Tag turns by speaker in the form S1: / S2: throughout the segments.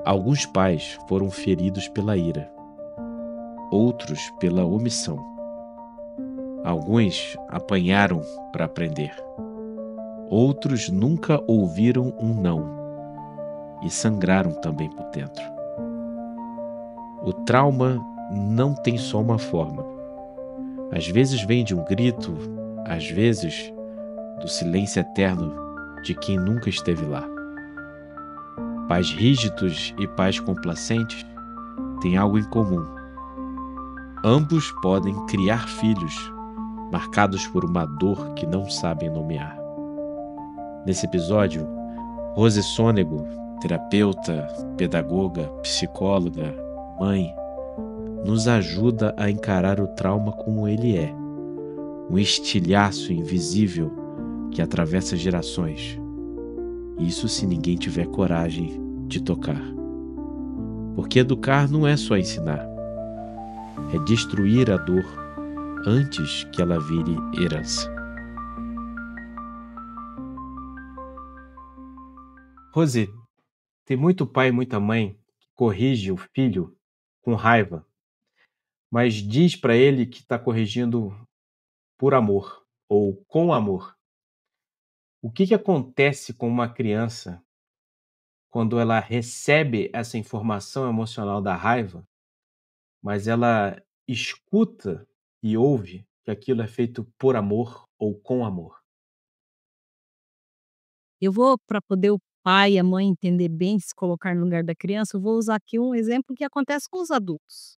S1: Alguns pais foram feridos pela ira, outros pela omissão. Alguns apanharam para aprender, outros nunca ouviram um não e sangraram também por dentro. O trauma não tem só uma forma. Às vezes vem de um grito, às vezes do silêncio eterno de quem nunca esteve lá. Pais rígidos e pais complacentes têm algo em comum. Ambos podem criar filhos marcados por uma dor que não sabem nomear. Nesse episódio, Rose Sônego, terapeuta, pedagoga, psicóloga, mãe, nos ajuda a encarar o trauma como ele é, um estilhaço invisível que atravessa gerações. Isso se ninguém tiver coragem de tocar. Porque educar não é só ensinar, é destruir a dor antes que ela vire herança.
S2: Rose, tem muito pai e muita mãe que corrige o filho com raiva, mas diz para ele que está corrigindo por amor ou com amor. O que acontece com uma criança quando ela recebe essa informação emocional da raiva, mas ela escuta e ouve que aquilo é feito por amor ou com amor?
S3: Eu vou para poder o pai e a mãe entender bem, se colocar no lugar da criança, eu vou usar aqui um exemplo que acontece com os adultos.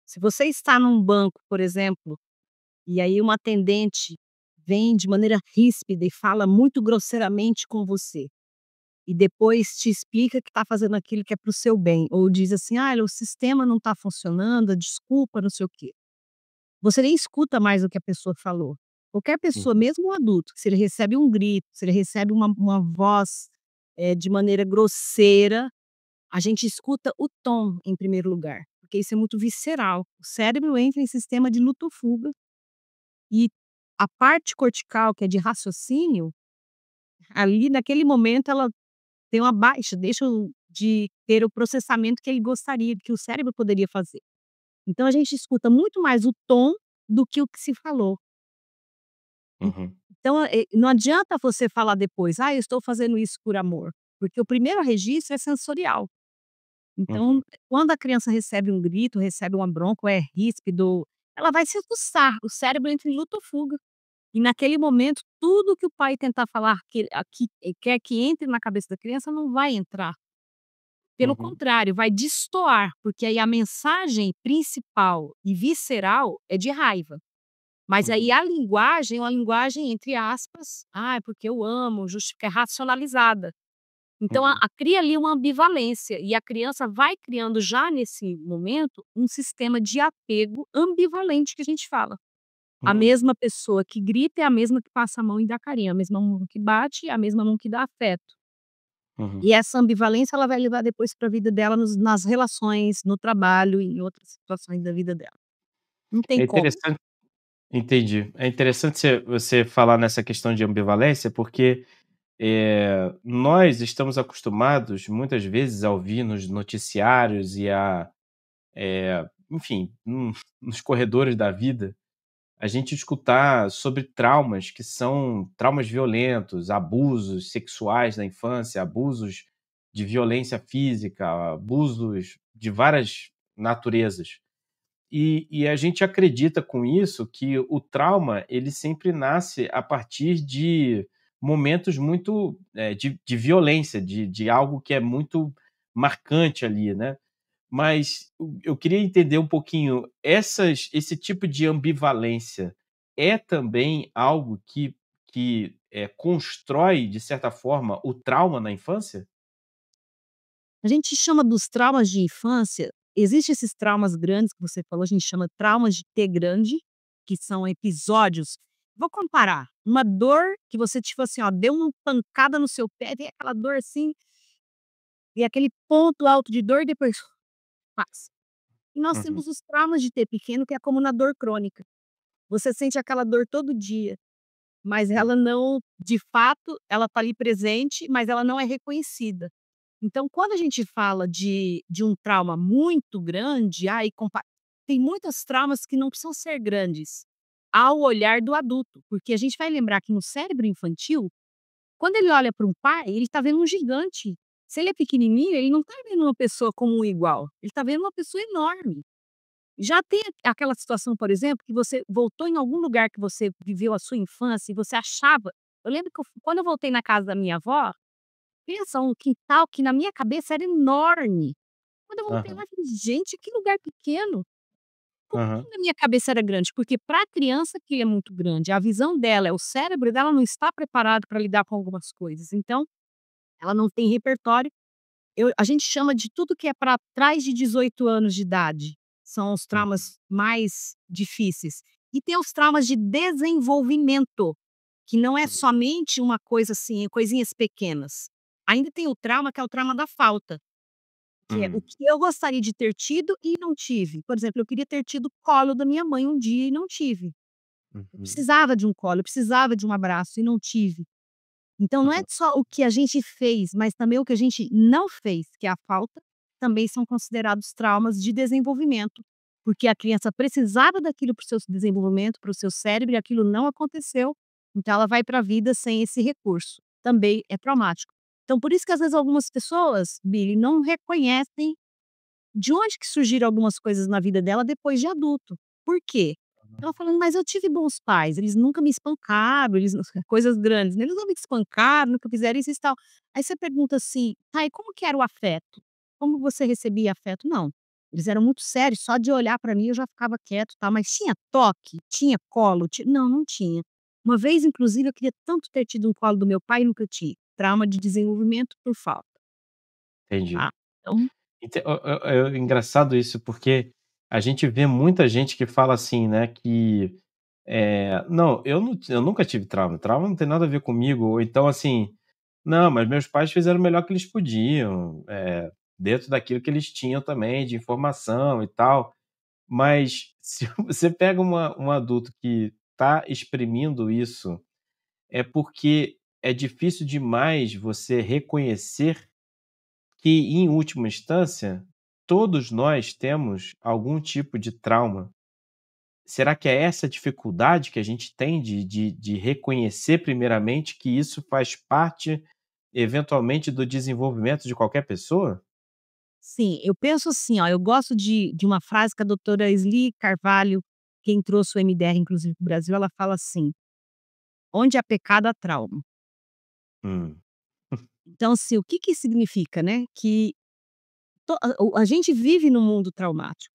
S3: Se você está num banco, por exemplo, e aí uma atendente vem de maneira ríspida e fala muito grosseiramente com você, e depois te explica que está fazendo aquilo que é para o seu bem, ou diz assim: "Ah, o sistema não está funcionando, desculpa, não sei o quê". Você nem escuta mais o que a pessoa falou. Qualquer pessoa,
S2: Uhum,
S3: mesmo um adulto, se ele recebe um grito, se ele recebe uma voz, de maneira grosseira, a gente escuta o tom em primeiro lugar, porque isso é muito visceral. O cérebro entra em sistema de luta ou fuga e a parte cortical, que é de raciocínio, ali naquele momento ela tem uma baixa, deixa de ter o processamento que ele gostaria, que o cérebro poderia fazer. Então a gente escuta muito mais o tom do que o que se falou.
S2: uhum,
S3: Então, não adianta você falar depois: "Ah, eu estou fazendo isso por amor", porque o primeiro registro é sensorial. Então,
S2: uhum,
S3: quando a criança recebe um grito, recebe uma bronca ou é ríspido, ela vai se assustar, o cérebro entra em luta ou fuga. E naquele momento, tudo que o pai tentar falar que aqui quer que entre na cabeça da criança não vai entrar. Pelo
S2: uhum,
S3: contrário, vai destoar, porque aí a mensagem principal e visceral é de raiva. Mas aí
S2: uhum,
S3: a linguagem é uma linguagem entre aspas, "Ah, é porque eu amo", justifica é racionalizada. Então
S2: uhum,
S3: cria ali uma ambivalência e a criança vai criando já nesse momento um sistema de apego ambivalente que a gente fala. A
S2: uhum,
S3: mesma pessoa que grita é a mesma que passa a mão e dá carinho, a mesma mão que bate é a mesma mão que dá afeto.
S2: uhum.
S3: E essa ambivalência ela vai levar depois para a vida dela nas relações, no trabalho e em outras situações da vida dela. Não tem
S2: É
S3: como.
S2: interessante. Entendi. É interessante você falar nessa questão de ambivalência, porque, nós estamos acostumados, muitas vezes, a ouvir nos noticiários e enfim, nos corredores da vida, a gente escutar sobre traumas que são traumas violentos, abusos sexuais na infância, abusos de violência física, abusos de várias naturezas. E a gente acredita com isso que o trauma, ele sempre nasce a partir de momentos muito, de violência, de algo que é muito marcante ali, né. Mas eu queria entender um pouquinho, esse tipo de ambivalência é também algo que constrói, de certa forma, o trauma na infância?
S3: A gente chama dos traumas de infância, existe esses traumas grandes que você falou, a gente chama traumas de T grande, que são episódios vou comparar, uma dor que você, tipo assim, ó, deu uma pancada no seu pé, tem aquela dor assim, e aquele ponto alto de dor e depois passa. E nós
S2: Uhum,
S3: temos os traumas de T pequeno, que é como na dor crônica. Você sente aquela dor todo dia, mas
S2: hum,
S3: ela não de fato, ela tá ali presente, mas ela não é reconhecida. Então, quando a gente fala de um trauma muito grande, tem muitos traumas que não precisam ser grandes, ao olhar do adulto, porque a gente vai lembrar que no cérebro infantil, quando ele olha para um pai, ele está vendo um gigante. Se ele é pequenininho, ele não está vendo uma pessoa como um igual, ele está vendo uma pessoa enorme. Já tem aquela situação, por exemplo, que você voltou em algum lugar que você viveu a sua infância e você achava. Eu lembro que quando eu voltei na casa da minha avó, pensa um quintal que na minha cabeça era enorme. Quando eu voltei lá,
S2: Aham,
S3: eu falei: "Gente, que lugar pequeno". Por
S2: aham,
S3: que na minha cabeça era grande? Porque para a criança que é muito grande, a visão dela, o cérebro dela não está preparado para lidar com algumas coisas, então ela não tem repertório. A gente chama de tudo que é para trás de 18 anos de idade, são os
S2: uhum,
S3: traumas mais difíceis. E tem os traumas de desenvolvimento, que não é
S2: hum,
S3: somente uma coisa assim, coisinhas pequenas. Ainda tem o trauma, que é o trauma da falta, que é o
S2: hum,
S3: que eu gostaria de ter tido e não tive. Por exemplo, eu queria ter tido o colo da minha mãe um dia e não tive. Eu
S2: uhum,
S3: precisava de um colo, eu precisava de um abraço e não tive. Então não é
S2: aham,
S3: só o que a gente fez, mas também o que a gente não fez, que é a falta, também são considerados traumas de desenvolvimento, porque a criança precisava daquilo para o seu desenvolvimento, para o seu cérebro, e aquilo não aconteceu, então ela vai para a vida sem esse recurso. Também é traumático. Então por isso que às vezes algumas pessoas, Billy, não reconhecem de onde que surgiram algumas coisas na vida dela depois de adulto. Por quê? Ela falando: "Mas eu tive bons pais, eles nunca me espancaram, eles não" coisas grandes, né, "Eles não me espancaram, nunca fizeram isso e tal". Aí você pergunta assim: "Tá, e como que era o afeto? Como você recebia afeto?". "Não, eles eram muito sérios, só de olhar pra mim eu já ficava quieto, tal". "Mas tinha toque? Tinha colo? Não, não tinha". Uma vez inclusive eu queria tanto ter tido um colo do meu pai e nunca tive. Trauma de desenvolvimento por falta,
S2: entendi.
S3: tá. Então
S2: É engraçado isso, porque a gente vê muita gente que fala assim, né, que, "Não, eu nunca tive trauma, trauma não tem nada a ver comigo", ou então assim, "Não, mas meus pais fizeram o melhor que eles podiam, dentro daquilo que eles tinham também de informação e tal". Mas se você pega um adulto que está exprimindo isso, é porque é difícil demais você reconhecer que, em última instância, todos nós temos algum tipo de trauma. Será que é essa dificuldade que a gente tem de reconhecer, primeiramente, que isso faz parte, eventualmente, do desenvolvimento de qualquer pessoa?
S3: sim, eu penso assim, ó, eu gosto de uma frase que a doutora Sli Carvalho, quem trouxe o MDR inclusive para o Brasil, ela fala assim: "Onde há pecado há trauma".
S2: Hum,
S3: Então assim, o que que significa, né, que a gente vive num mundo traumático.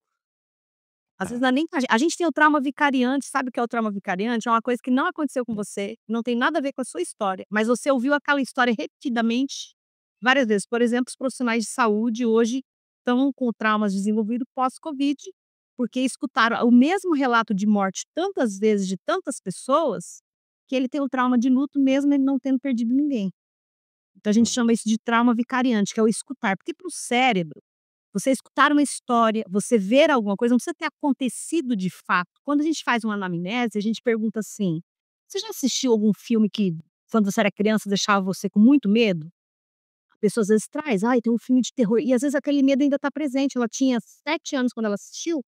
S3: Às vezes
S2: tá.
S3: não é nem a gente tem o trauma vicariante, sabe o que é o trauma vicariante? É uma coisa que não aconteceu com você, não tem nada a ver com a sua história, mas você ouviu aquela história repetidamente várias vezes. Por exemplo, os profissionais de saúde hoje estão com traumas desenvolvidos pós-Covid, porque escutaram o mesmo relato de morte tantas vezes de tantas pessoas, que ele tem o trauma de luto mesmo ele não tendo perdido ninguém. Então a gente
S2: Hum,
S3: chama isso de trauma vicariante, que é o escutar, porque para o cérebro você escutar uma história, você ver alguma coisa, não precisa ter acontecido de fato. Quando a gente faz uma anamnese, a gente pergunta assim: "Você já assistiu algum filme que, quando você era criança, deixava você com muito medo?". A pessoa às vezes traz: "Ai, tem um filme de terror", e às vezes aquele medo ainda está presente. Ela tinha 7 anos quando ela assistiu,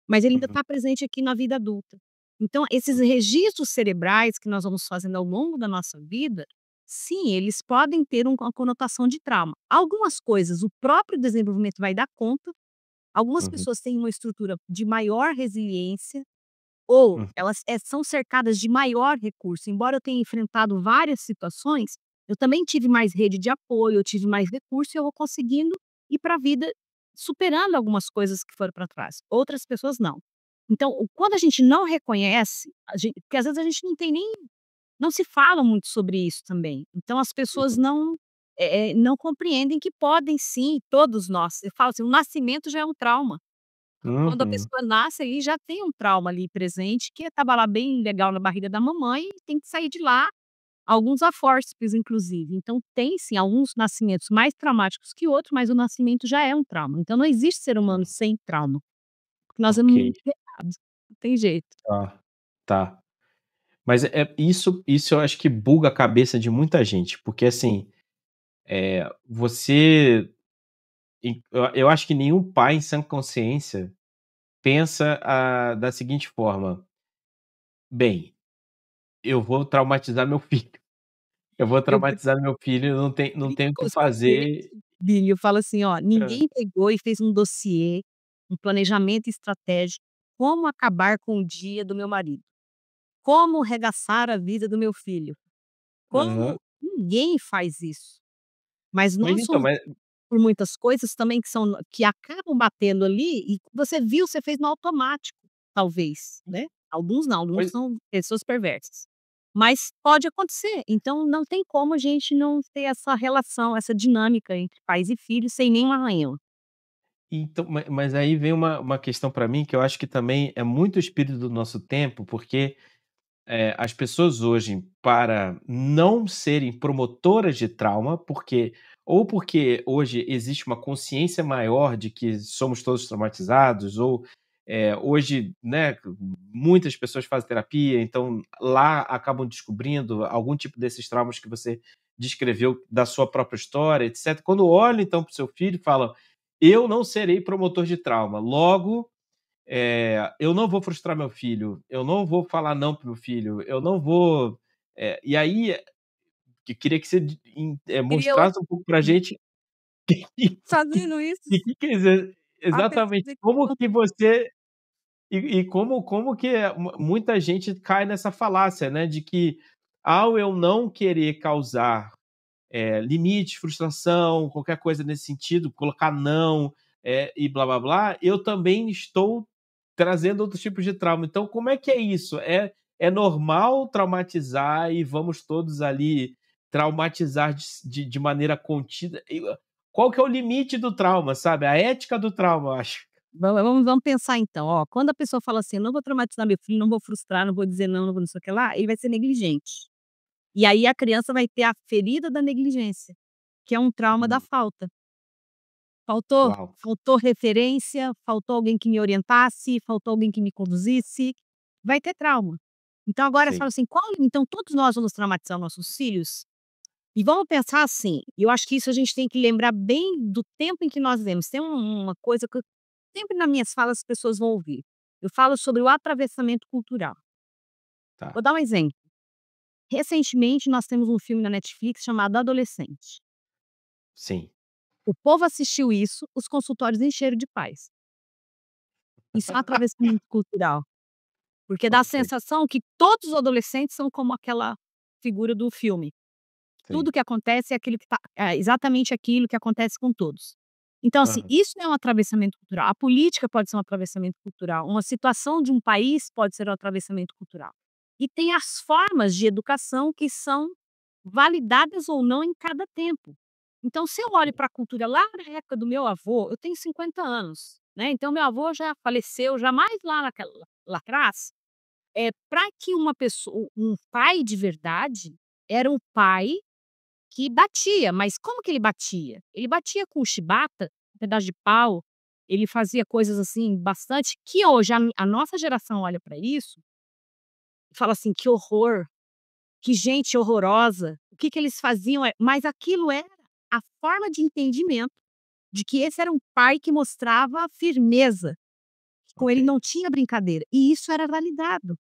S3: mas ele ainda
S2: uhum,
S3: está presente aqui na vida adulta. Então, esses registros cerebrais que nós vamos fazendo ao longo da nossa vida, sim, eles podem ter uma conotação de trauma. Algumas coisas o próprio desenvolvimento vai dar conta. Algumas
S2: uhum,
S3: pessoas têm uma estrutura de maior resiliência ou
S2: uhum,
S3: elas, são cercadas de maior recurso. Embora eu tenha enfrentado várias situações, eu também tive mais rede de apoio, eu tive mais recurso e eu vou conseguindo ir para a vida superando algumas coisas que foram para trás. Outras pessoas não. Então, quando a gente não reconhece, porque às vezes a gente não tem nem não se fala muito sobre isso também. Então as pessoas
S2: uhum,
S3: não compreendem que podem sim, todos nós. Eu falo assim, o nascimento já é um trauma. Quando a
S2: uhum.
S3: pessoa nasce aí já tem um trauma ali presente, que estava lá bem legal na barriga da mamãe e tem que sair de lá, alguns a fórceps inclusive. Então tem sim alguns nascimentos mais traumáticos que outros, mas o nascimento já é um trauma. Então não existe ser humano sem trauma, porque nós
S2: Ok,
S3: somos muito errados, não tem jeito.
S2: tá, tá. Mas isso eu acho que buga a cabeça de muita gente, porque assim, você eu acho que nenhum pai em sã consciência pensa da seguinte forma: "Bem, eu vou traumatizar meu filho, eu vou
S3: Eu vou te
S2: traumatizar meu filho, não
S3: brinco
S2: tenho o
S3: com
S2: que
S3: os
S2: fazer".
S3: pacientes, Vini, eu falo assim: "Ó,
S2: Hã.
S3: ninguém pegou e fez um dossiê, um planejamento estratégico, como acabar com o dia do meu marido, como regaçar a vida do meu filho,
S2: Aham.
S3: como", ninguém faz isso. Mas
S2: Mas
S3: nós
S2: então,
S3: somos por muitas coisas também que acabam batendo ali e você viu, você fez no automático, talvez, né. Alguns não, alguns
S2: pois
S3: são pessoas perversas. Mas pode acontecer, então não tem como a gente não ter essa relação, essa dinâmica entre pais e filhos sem nenhum arranhão.
S2: então, mas aí vem uma questão para mim que eu acho que também é muito o espírito do nosso tempo, porque as pessoas hoje, para não serem promotoras de trauma, porque hoje existe uma consciência maior de que somos todos traumatizados, ou hoje, né, muitas pessoas fazem terapia, então lá acabam descobrindo algum tipo desses traumas que você descreveu da sua própria história, etc. Quando olham então para o seu filho, falam: eu não serei promotor de trauma, logo eu não vou frustrar meu filho, eu não vou falar não para meu filho, eu não vou. E aí, que queria que você
S3: Queria outro
S2: mostrasse um pouco para a gente que,
S3: fazendo isso,
S2: quer dizer,
S3: até
S2: exatamente
S3: dizer que
S2: como
S3: não
S2: que você. E como que muita gente cai nessa falácia, né, de que ao eu não querer causar limite, frustração, qualquer coisa nesse sentido, colocar não, e blá blá blá, eu também estou trazendo outros tipos de trauma. Então, como é que é isso? É normal traumatizar e vamos todos ali traumatizar de maneira contida? Qual que é o limite do trauma, sabe? A ética do trauma, eu acho.
S3: vamos pensar então, ó, quando a pessoa fala assim: "Não vou traumatizar meu filho, não vou frustrar, não vou dizer não, não vou não sei o que lá", ele vai ser negligente. E aí a criança vai ter a ferida da negligência, que é um trauma da
S2: Hum,
S3: falta.
S2: uau,
S3: Faltou referência, faltou alguém que me orientasse, faltou alguém que me conduzisse, vai ter trauma. Então agora você
S2: sim.
S3: fala assim: "Qual então todos nós vamos traumatizar nossos filhos?" E vamos pensar assim, e eu acho que isso a gente tem que lembrar bem do tempo em que nós vivemos. Tem uma coisa que sempre nas minhas falas as pessoas vão ouvir. Eu falo sobre o atravessamento cultural. Vou
S2: Tá.
S3: dar um exemplo. Recentemente nós temos um filme na Netflix chamado Adolescente.
S2: Sim.
S3: O povo assistiu isso, os consultórios encheram de pais. Isso é um atravessamento cultural, porque dá a
S2: Ok.
S3: sensação que todos os adolescentes são como aquela figura do filme.
S2: Sim.
S3: Tudo que acontece é aquilo que é exatamente aquilo que acontece com todos. Então, assim,
S2: Aham.
S3: isso é um atravessamento cultural. A política pode ser um atravessamento cultural, uma situação de um país pode ser um atravessamento cultural. E tem as formas de educação que são validadas ou não em cada tempo. Então, se eu olho para a cultura lá na época do meu avô, eu tenho 50 anos, né, então meu avô já faleceu, já mais lá atrás, para que uma pessoa um pai de verdade, era um pai que batia, mas como que ele batia? Ele batia com chibata, um pedaço de pau, ele fazia coisas, assim, bastante que hoje a nossa geração olha para isso e fala assim: "Que horror, que gente horrorosa, o que que eles faziam mas aquilo era a forma de entendimento de que esse era um pai que mostrava firmeza, que com
S2: Ok.
S3: ele não tinha brincadeira, e isso era validado.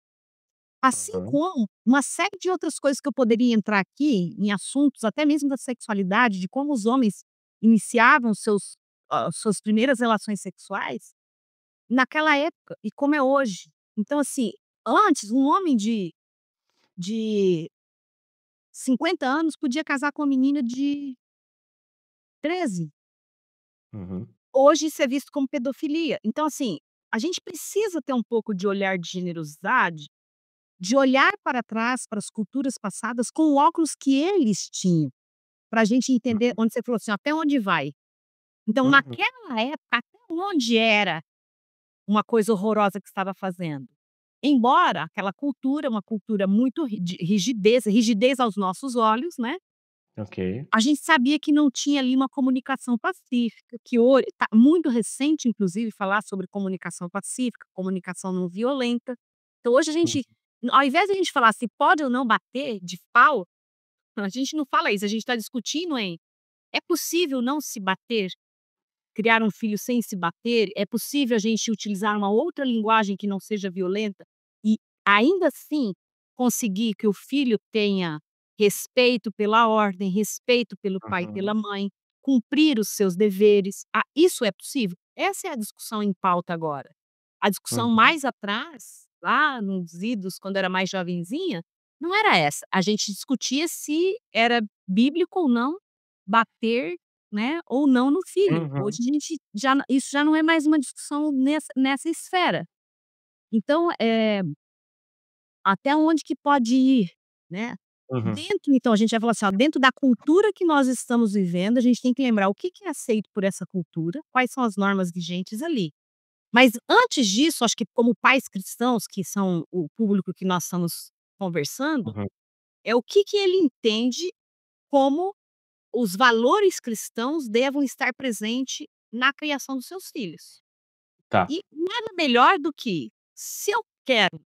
S3: Assim
S2: Aham.
S3: como uma série de outras coisas que eu poderia entrar aqui, em assuntos até mesmo da sexualidade, de como os homens iniciavam suas primeiras relações sexuais, naquela época e como é hoje. Então, assim, antes um homem de 50 anos podia casar com uma menina de 13.
S2: Uhum.
S3: Hoje isso é visto como pedofilia. Então, assim, a gente precisa ter um pouco de olhar de generosidade, de olhar para trás, para as culturas passadas, com o óculos que eles tinham, para a gente entender onde você falou assim: "Até onde vai?". Então,
S2: Uhum.
S3: naquela época, até onde era uma coisa horrorosa que estava fazendo? Embora aquela cultura, uma cultura muito de rigidez aos nossos olhos, né,
S2: Ok.
S3: a gente sabia que não tinha ali uma comunicação pacífica, que hoje está muito recente, inclusive, falar sobre comunicação pacífica, comunicação não violenta. Então hoje a
S2: Uhum.
S3: gente, ao invés de a gente falar se pode ou não bater de pau, a gente não fala isso, a gente está discutindo em: é possível não se bater? criar um filho sem se bater? É possível a gente utilizar uma outra linguagem que não seja violenta e ainda assim conseguir que o filho tenha respeito pela ordem, respeito pelo pai e
S2: Uhum,
S3: pela mãe, cumprir os seus deveres? Ah, isso é possível? Essa é a discussão em pauta agora. A discussão
S2: uhum,
S3: mais atrás, lá nos idos, quando era mais jovenzinha, não era essa. A gente discutia se era bíblico ou não bater, né, ou não no filho. Hoje
S2: uhum,
S3: a gente já isso já não é mais uma discussão nessa esfera. Então, até onde que pode ir, né.
S2: uhum,
S3: Dentro então a gente vai falar assim, ó, dentro da cultura que nós estamos vivendo, a gente tem que lembrar o que que é aceito por essa cultura, quais são as normas vigentes ali. Mas antes disso, acho que como pais cristãos, que são o público que nós estamos conversando,
S2: uhum.
S3: é o que que ele entende como os valores cristãos devam estar presente na criação dos seus filhos.
S2: Tá.
S3: E nada melhor do que, se eu quero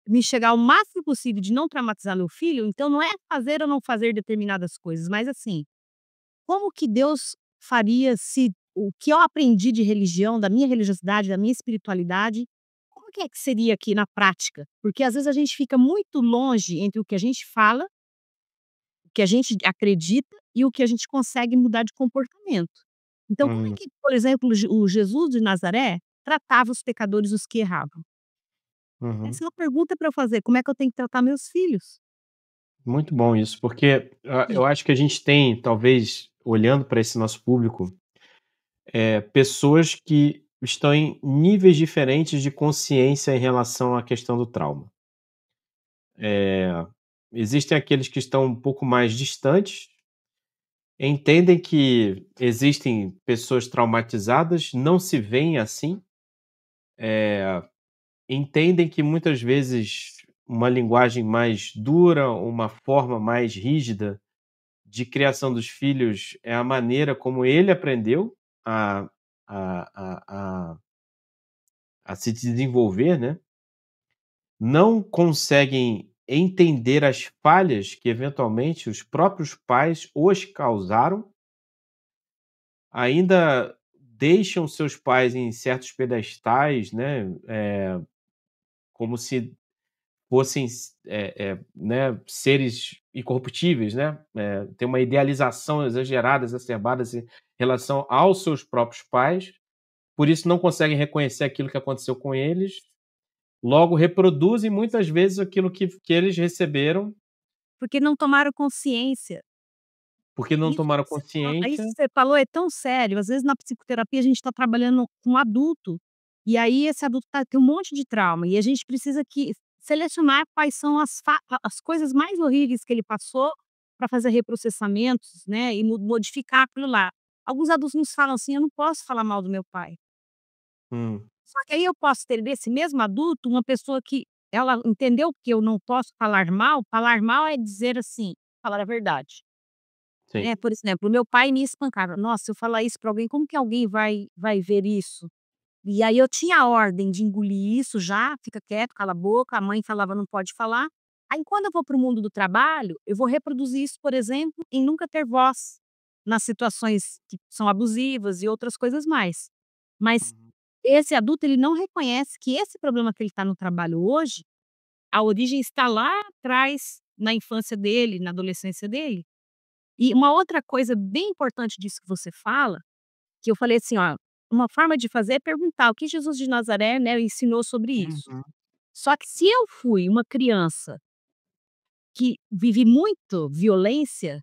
S3: me chegar ao máximo possível de não traumatizar meu filho, então não é fazer ou não fazer determinadas coisas, mas assim, como que Deus faria se o que eu aprendi de religião, da minha religiosidade, da minha espiritualidade, como que é que seria aqui na prática? Porque às vezes a gente fica muito longe entre o que a gente fala, o que a gente acredita e o que a gente consegue mudar de comportamento. Então como é
S2: Hum,
S3: que, por exemplo, o Jesus de Nazaré tratava os pecadores, os que erravam?
S2: uhum.
S3: Essa é uma pergunta para eu fazer, como é que eu tenho que tratar meus filhos?
S2: Muito bom isso, porque, eu acho que a gente tem, talvez, olhando para esse nosso público, pessoas que estão em níveis diferentes de consciência em relação à questão do trauma. Existem aqueles que estão um pouco mais distantes, entendem que existem pessoas traumatizadas, não se veem assim, entendem que muitas vezes uma linguagem mais dura, uma forma mais rígida de criação dos filhos é a maneira como ele aprendeu a a a a a se desenvolver, né, não conseguem entender as falhas que eventualmente os próprios pais os causaram, ainda deixam seus pais em certos pedestais, né, como se fossem né, seres incorruptíveis, né, tem uma idealização exagerada, exacerbada assim, em relação aos seus próprios pais, por isso não conseguem reconhecer aquilo que aconteceu com eles, logo reproduzem muitas vezes aquilo que eles receberam,
S3: Porque não tomaram consciência.
S2: porque não
S3: Isso
S2: tomaram
S3: que você fa
S2: consciência.
S3: isso que você falou é tão sério, às vezes na psicoterapia a gente está trabalhando com um adulto, e aí esse adulto tem um monte de trauma, e a gente precisa que selecionar quais são as coisas mais horríveis que ele passou, para fazer reprocessamentos, né, e modificar aquilo lá. Alguns adultos nos falam assim: "Eu não posso falar mal do meu pai".
S2: Hum,
S3: Só que aí eu posso ter desse mesmo adulto uma pessoa que ela entendeu que eu não posso falar mal é dizer assim, falar a verdade.
S2: sim.
S3: Né, por exemplo, o meu pai me espancava. Nossa, se eu falar isso para alguém, como que alguém vai ver isso? E aí eu tinha a ordem de engolir isso já, fica quieto, cala a boca, a mãe falava: "Não pode falar". Aí quando eu vou para o mundo do trabalho, eu vou reproduzir isso, por exemplo, em nunca ter voz, nas situações que são abusivas e outras coisas mais. Mas
S2: Uhum,
S3: esse adulto, ele não reconhece que esse problema que ele está no trabalho hoje, a origem está lá atrás, na infância dele, na adolescência dele. E uma outra coisa bem importante disso que você fala, que eu falei assim, ó, uma forma de fazer é perguntar o que Jesus de Nazaré, né, ensinou sobre isso.
S2: uhum,
S3: Só que se eu fui uma criança que vivi muito violência,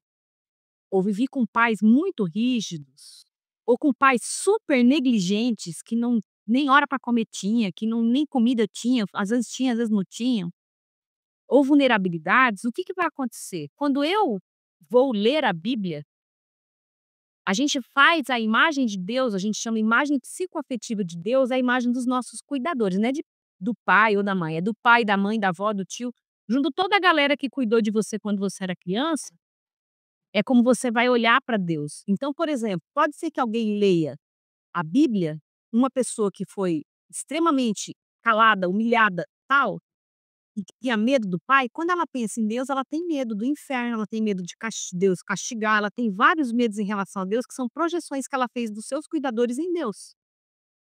S3: ou vivi com pais muito rígidos, ou com pais super negligentes que não nem hora para comer tinha, que não nem comida tinha, às vezes não tinham, ou vulnerabilidades, o que que vai acontecer? Quando eu vou ler a Bíblia, a gente faz a imagem de Deus, a gente chama imagem psicoafetiva de Deus, a imagem dos nossos cuidadores, não é do pai ou da mãe, é do pai, da mãe, da avó, do tio, junto toda a galera que cuidou de você quando você era criança, é como você vai olhar para Deus. Então, por exemplo, pode ser que alguém leia a Bíblia, uma pessoa que foi extremamente calada, humilhada, tal, e que tinha medo do pai, quando ela pensa em Deus, ela tem medo do inferno, ela tem medo de Deus castigar, ela tem vários medos em relação a Deus, que são projeções que ela fez dos seus cuidadores em Deus.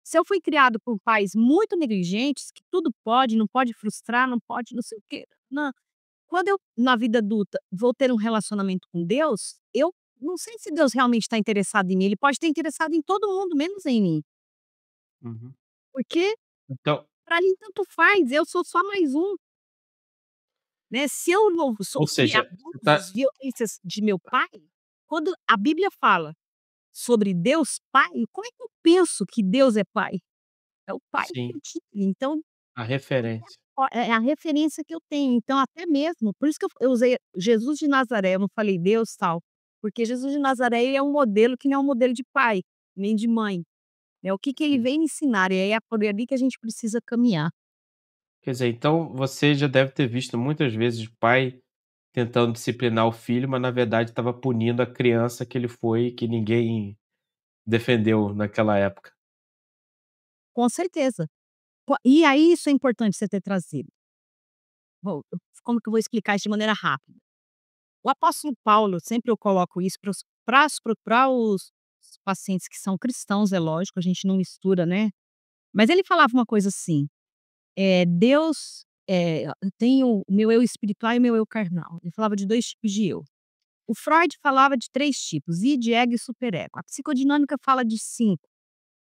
S3: Se eu fui criado por pais muito negligentes, que tudo pode, não pode frustrar, não pode não sei o quê, nã quando eu, na vida adulta, vou ter um relacionamento com Deus, eu não sei se Deus realmente está interessado em mim, ele pode estar interessado em todo mundo, menos em mim,
S2: Uhum.
S3: porque
S2: Então,
S3: para ele tanto faz, eu sou só mais um, né. Se eu não
S2: ou
S3: sofri
S2: seja, você tá
S3: abusos, violências de meu pai, quando a Bíblia fala sobre Deus Pai, como é que eu penso que Deus é pai? É o pai que
S2: sim,
S3: eu tive, então
S2: a referência.
S3: é a referência que eu tenho, então até mesmo por isso que eu usei Jesus de Nazaré, eu não falei Deus tal, porque Jesus de Nazaré ele é um modelo que não é um modelo de pai, nem de mãe, né, o que que ele
S2: Sim.
S3: vem ensinar, e aí é por ali que a gente precisa caminhar.
S2: Quer dizer, então você já deve ter visto muitas vezes o pai tentando disciplinar o filho, mas na verdade estava punindo a criança que ele foi, que ninguém defendeu naquela época.
S3: Com certeza. E aí isso é importante você ter trazido. Bom, como que eu vou explicar isso de maneira rápida? O apóstolo Paulo, sempre eu coloco isso para os pacientes que são cristãos, é lógico, a gente não mistura, né, mas ele falava uma coisa assim, Deus, tem o meu eu espiritual e o meu eu carnal. Ele falava de 2 tipos de eu. O Freud falava de 3 tipos, id, ego e superego. A psicodinâmica fala de 5.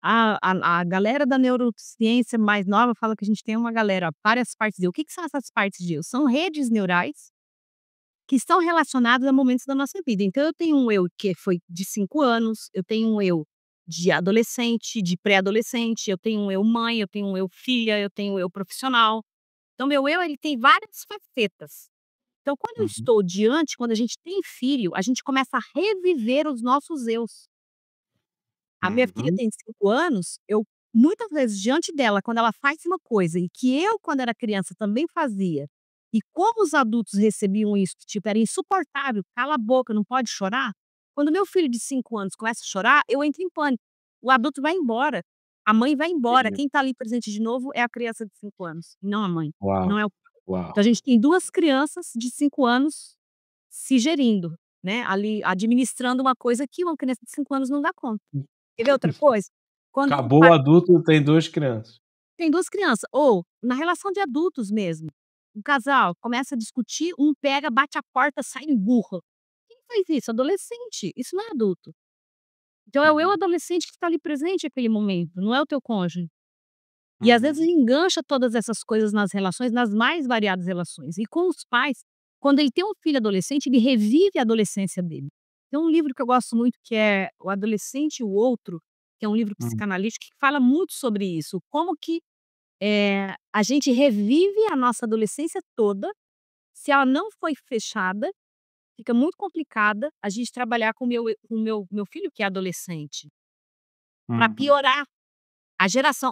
S3: A galera da neurociência mais nova fala que a gente tem uma galera, várias partes de eu. O que que são essas partes de eu? São redes neurais que estão relacionadas a momentos da nossa vida. Então eu tenho um eu que foi de 5 anos, eu tenho um eu de adolescente, de pré-adolescente, eu tenho um eu mãe, eu tenho um eu filha, eu tenho um eu profissional. Então meu eu, ele tem várias facetas. Então quando eu
S2: Uhum,
S3: estou diante, quando a gente tem filho, a gente começa a reviver os nossos eus. A minha filha
S2: uhum,
S3: tem 5 anos, eu muitas vezes diante dela, quando ela faz uma coisa e que eu quando era criança também fazia, e como os adultos recebiam isso, que tipo era insuportável, "cala a boca, não pode chorar", quando meu filho de 5 anos começa a chorar, eu entro em pânico. O adulto vai embora, a mãe vai embora,
S2: entendi.
S3: quem está ali presente de novo é a criança de 5 anos, não a mãe,
S2: Uau,
S3: não é o
S2: uau.
S3: então a gente tem 2 crianças de 5 anos se gerindo, né, ali administrando uma coisa que uma criança de 5 anos não dá conta. Quer ver outra coisa? Quando um
S2: Acabou o
S3: pai
S2: adulto, tem 2 crianças.
S3: tem 2 crianças, ou na relação de adultos mesmo, um casal começa a discutir, um pega, bate a porta, sai empurra. Quem faz isso? Adolescente, isso não é adulto. Então é o eu
S2: Uhum,
S3: adolescente que está ali presente naquele momento, não é o teu cônjuge. E às vezes
S2: uhum,
S3: engancha todas essas coisas nas relações, nas mais variadas relações. E com os pais, quando ele tem um filho adolescente, ele revive a adolescência dele. Tem um livro que eu gosto muito que é O Adolescente e o Outro, que é um livro
S2: hum,
S3: psicanalítico que fala muito sobre isso, como que, a gente revive a nossa adolescência toda, se ela não foi fechada, fica muito complicada a gente trabalhar com o meu filho que é adolescente, para
S2: uhum,
S3: piorar.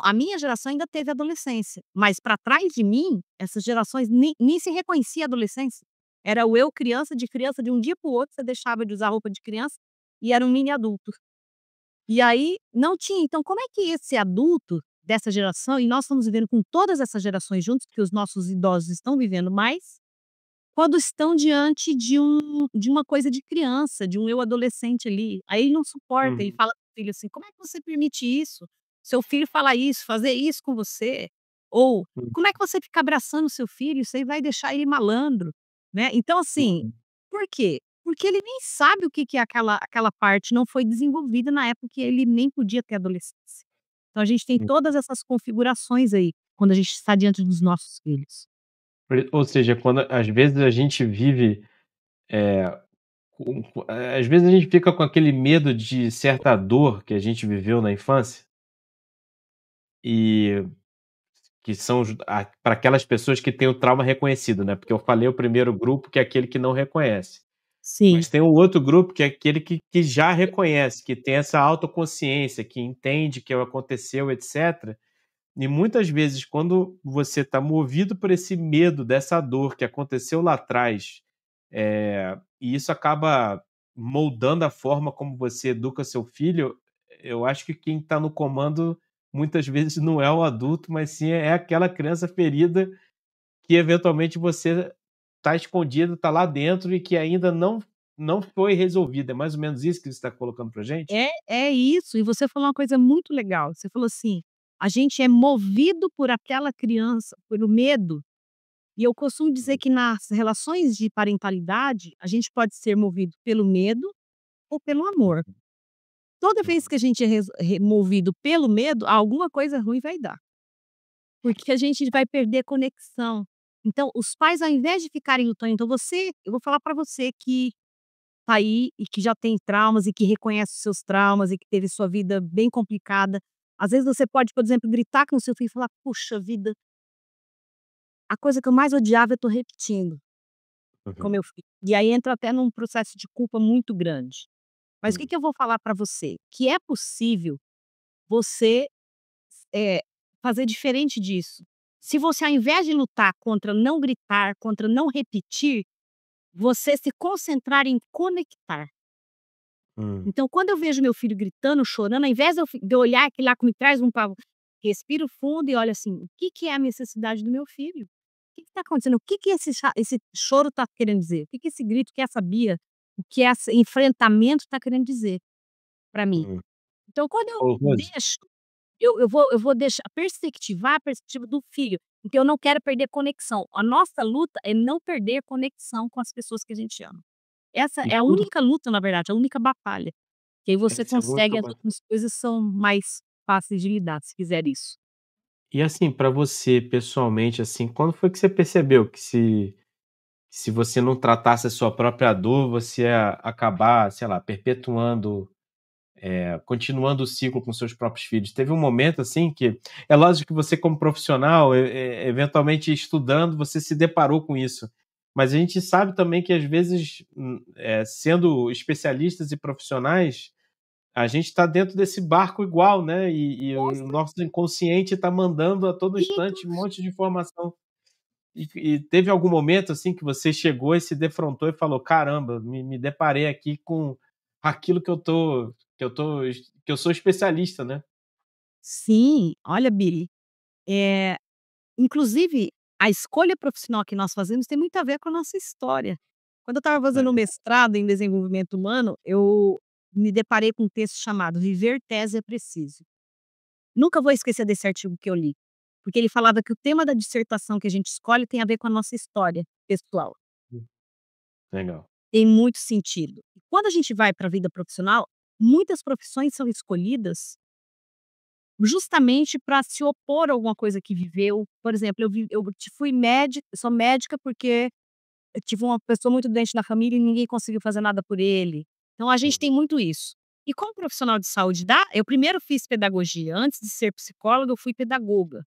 S3: A minha geração ainda teve adolescência, mas para trás de mim, essas gerações nem se reconhecia a adolescência. Era o eu criança, de um dia para o outro você deixava de usar roupa de criança e era um mini adulto. E aí não tinha, então como é que esse adulto dessa geração, e nós estamos vivendo com todas essas gerações juntos, porque os nossos idosos estão vivendo mais, quando estão diante de uma coisa de criança, de um eu adolescente ali, aí ele não suporta, ele
S2: uhum,
S3: fala para o filho assim: "Como é que você permite isso? Seu filho fala isso, fazer isso com você", ou
S2: hum,
S3: "Como é que você fica abraçando seu filho? Isso aí vai deixar ele malandro", né. Então assim,
S2: uhum,
S3: por quê? Porque ele nem sabe o que que é aquela parte, não foi desenvolvida na época que ele nem podia ter adolescência. Então a gente tem
S2: hum.
S3: todas essas configurações aí, quando a gente está diante dos nossos filhos.
S2: Ou seja, quando às vezes a gente vive, eh, às vezes a gente fica com aquele medo de certa dor que a gente viveu na infância, e que são para aquelas pessoas que têm o trauma reconhecido, né, porque eu falei o primeiro grupo que é aquele que não reconhece.
S3: Sim.
S2: Mas tem um outro grupo que é aquele que já reconhece, que tem essa autoconsciência, que entende que aconteceu, etcétera. E muitas vezes quando você está movido por esse medo dessa dor que aconteceu lá atrás, e isso acaba moldando a forma como você educa seu filho, eu acho que quem está no comando muitas vezes não é o adulto, mas sim é aquela criança ferida que eventualmente você está escondido, está lá dentro e que ainda não foi resolvido. É mais ou menos isso que você está colocando pra gente?
S3: É isso, e você falou uma coisa muito legal, você falou assim: "A gente é movido por aquela criança, pelo medo", e eu costumo dizer que nas relações de parentalidade, a gente pode ser movido pelo medo ou pelo amor. Toda vez
S2: Uhum,
S3: que a gente é movido pelo medo, alguma coisa ruim vai dar, porque a gente vai perder conexão. Então, os pais, ao invés de ficarem lutando, então você eu vou falar para você que tá aí e que já tem traumas e que reconhece os seus traumas e que teve sua vida bem complicada. Às vezes você pode, por exemplo, gritar com o seu filho e falar: "Puxa vida, a coisa que eu mais odiava eu tô repetindo com
S2: uhum,
S3: meu filho". E aí entra até num processo de culpa muito grande. Mas o que
S2: hum,
S3: que eu vou falar para você? Que é possível você, eh, fazer diferente disso. Se você, ao invés de lutar contra não gritar, contra não repetir, você se concentrar em conectar.
S2: hum.
S3: Então, quando eu vejo meu filho gritando, chorando, ao invés de eu olhar aquilo lá que me traz um pavor, respiro fundo e olho assim: "O que que é a necessidade do meu filho? O que está acontecendo? O que que esse choro está querendo dizer? O que que esse grito, o que essa birra, o que esse enfrentamento está querendo dizer para mim?".
S2: Hum.
S3: Então, quando eu
S2: Ô Rose,
S3: deixo, eu vou deixar perspectivar a perspectiva do filho, porque eu não quero perder conexão. A nossa luta é não perder conexão com as pessoas que a gente ama. Essa
S2: e
S3: é a
S2: tudo
S3: única luta, na verdade, a única batalha. Que aí você
S2: isso é
S3: consegue,
S2: muito
S3: as outras coisas são mais fáceis de lidar, se fizer isso.
S2: e assim, pra você pessoalmente, assim, quando foi que você percebeu que se você não tratasse a sua própria dor, você ia acabar, sei lá, perpetuando, continuando o ciclo com seus próprios filhos? Teve um momento, assim, que é lógico que você como profissional, eventualmente estudando, você se deparou com isso, mas a gente sabe também que às vezes, sendo especialistas e profissionais, a gente está dentro desse barco igual, né, e
S3: Com
S2: o nosso inconsciente está mandando a todo
S3: certeza.
S2: instante um monte de informação. E teve algum momento, assim, que você chegou e se defrontou e falou: "Caramba, me deparei aqui com aquilo que eu sou especialista", né?
S3: Sim, olha, Biri, eh, inclusive a escolha profissional que nós fazemos tem muito a ver com a nossa história. Quando eu estava fazendo um
S2: É.
S3: mestrado em desenvolvimento humano, eu me deparei com um texto chamado "Viver Tese é Preciso". Nunca vou esquecer desse artigo que eu li, porque ele falava que o tema da dissertação que a gente escolhe tem a ver com a nossa história pessoal.
S2: Legal.
S3: Tem muito sentido. E quando a gente vai para a vida profissional, muitas profissões são escolhidas justamente para se opor a alguma coisa que viveu. Por exemplo, fui médica, sou médica porque eu tive uma pessoa muito doente na família e ninguém conseguiu fazer nada por ele. Então a gente
S2: Uhum,
S3: tem muito isso. E como profissional de saúde eu primeiro fiz pedagogia, antes de ser psicóloga eu fui pedagoga,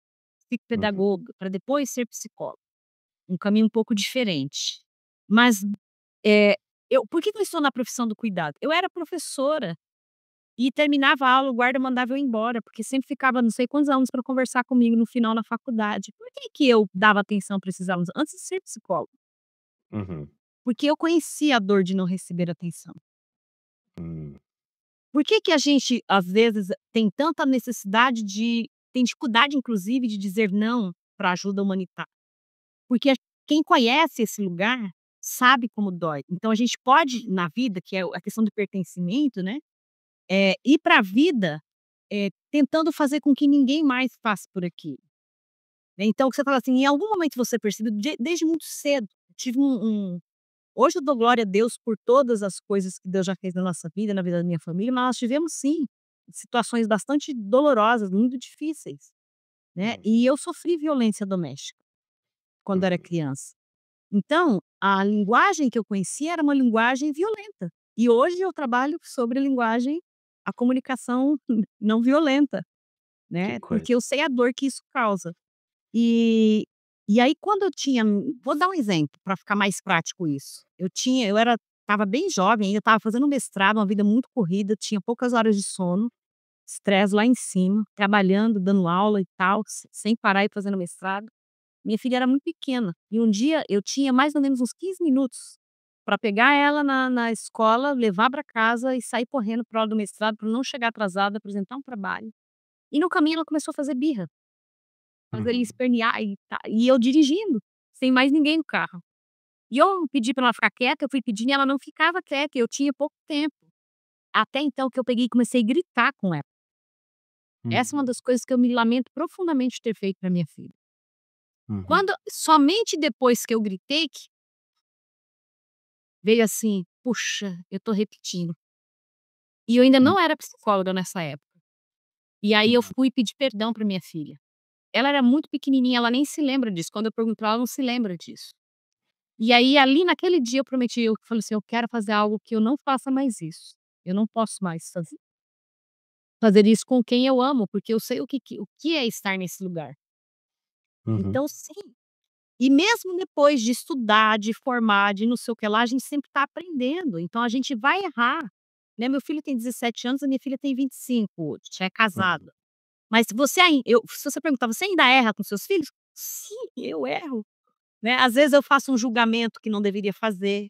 S2: uhum,
S3: psicopedagoga, para depois ser psicóloga, um caminho um pouco diferente. Mas Eh, por que que eu estou na profissão do cuidado? Eu era professora e terminava a aula, o guarda mandava eu embora, porque sempre ficava não sei quantos alunos para conversar comigo no final na faculdade. Por que que eu dava atenção para esses alunos antes de ser psicóloga?
S2: uhum,
S3: Porque eu conhecia a dor de não receber atenção.
S2: hum,
S3: Por que que a gente, às vezes, tem dificuldade inclusive de dizer não para ajuda humanitária? Porque quem conhece esse lugar sabe como dói. Então a gente pode, na vida, que é a questão do pertencimento, né, ir para a vida, tentando fazer com que ninguém mais passe por aquilo, né. Então você fala assim, em algum momento você percebeu desde muito cedo, tive hoje eu dou glória a Deus por todas as coisas que Deus já fez na nossa vida, na vida da minha família, mas nós tivemos sim, situações bastante dolorosas, muito difíceis, né,
S2: hum,
S3: e eu sofri violência doméstica quando era
S2: uhum.
S3: criança. Então, a linguagem que eu conhecia era uma linguagem violenta. E hoje eu trabalho sobre a comunicação não violenta,
S2: Que
S3: né,
S2: coisa.
S3: porque eu sei a dor que isso causa. E e aí quando eu tinha vou dar um exemplo para ficar mais prático isso. Eu estava bem jovem ainda, estava fazendo mestrado, uma vida muito corrida, tinha poucas horas de sono, estresse lá em cima, trabalhando, dando aula e tal, sem parar e fazendo mestrado. Minha filha era muito pequena, e um dia eu tinha mais ou menos uns 15 minutos para pegar ela na escola, levar para casa e sair correndo para aula do mestrado para não chegar atrasada, apresentar um trabalho. E no caminho ela começou a fazer birra, fazer ele
S2: Uhum,
S3: espernear e eu dirigindo. sem mais ninguém no carro. E eu pedi pra ela ficar quieta, eu fui pedindo e ela não ficava quieta, e eu tinha pouco tempo. Até então que eu peguei e comecei a gritar com ela. Essa é uma
S2: Uhum.
S3: das coisas que eu me lamento profundamente de ter feito pra minha filha.
S2: Uhum.
S3: Quando somente depois que eu gritei que veio assim: "Puxa, eu tô repetindo". E eu ainda
S2: Hum.
S3: não era psicóloga nessa época. E aí eu
S2: Uhum.
S3: fui pedir perdão pra minha filha. Ela era muito pequenininha, ela nem se lembra disso, quando eu pergunto pra ela, ela não se lembra disso. E aí ali naquele dia eu prometi, eu falei assim: "Eu quero fazer algo que eu não faça mais isso. Eu não posso mais fazer isso com quem eu amo, porque eu sei o que é estar nesse lugar".
S2: Uhum.
S3: Então sim, e mesmo depois de estudar, de formar, de não sei o que lá, a gente sempre tá aprendendo, então a gente vai errar, né. Meu filho tem 17 anos, a minha filha tem 25 hoje, já é
S2: Uhum.
S3: casada. Mas se você perguntar: "Você ainda erra com seus filhos?" Sim, eu erro, né. Às vezes eu faço um julgamento que não deveria fazer,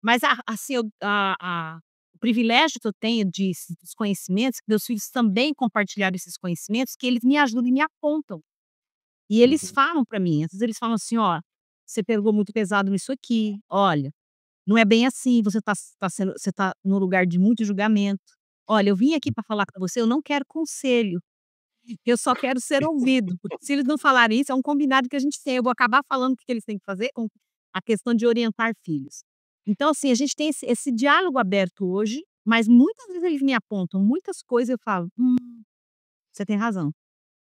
S3: mas assim, o privilégio que eu tenho dos conhecimentos, que meus filhos também compartilharam esses conhecimentos, que eles me ajudam e me apontam. E eles
S2: Uhum.
S3: falam para mim, às vezes eles falam assim: "Ó, você pegou muito pesado nisso aqui. Olha, não é bem assim, você tá num lugar de muito julgamento. Olha, eu vim aqui para falar com você, eu não quero conselho, eu só quero ser ouvido, porque se eles não falarem isso, é um combinado que a gente tem, eu vou acabar falando o que que eles têm que fazer com a questão de orientar filhos". Então, assim, a gente tem esse diálogo aberto hoje, mas muitas vezes eles me apontam muitas coisas, eu falo: você tem razão".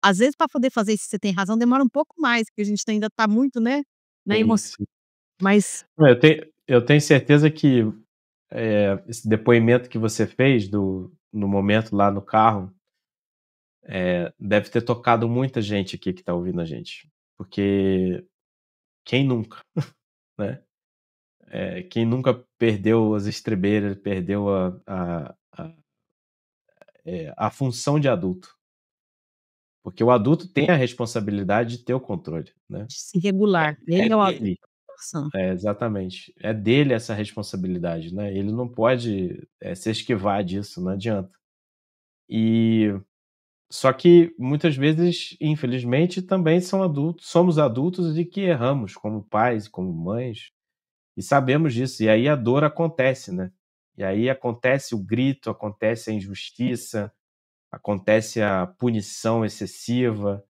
S3: Às vezes para poder fazer isso, "você tem razão", demora um pouco mais, porque a gente ainda tá muito, né, na
S2: Sim,
S3: emoção,
S2: sim.
S3: mas
S2: Não, eu tenho certeza que, esse depoimento que você fez no momento lá no carro, deve ter tocado muita gente aqui que está ouvindo a gente, porque quem nunca, né? Quem nunca perdeu as estribeiras, perdeu a função de adulto, porque o adulto tem a responsabilidade de ter o controle, né?
S3: de se regular,
S2: É
S3: ele é o adulto
S2: dele.
S3: da situação.
S2: Exatamente. É dele essa responsabilidade, né, ele não pode, se esquivar disso, não adianta. E só que muitas vezes, infelizmente, também somos adultos e que erramos como pais, como mães, e sabemos disso, e aí a dor acontece, né. E aí acontece o grito, acontece a injustiça, acontece a punição excessiva.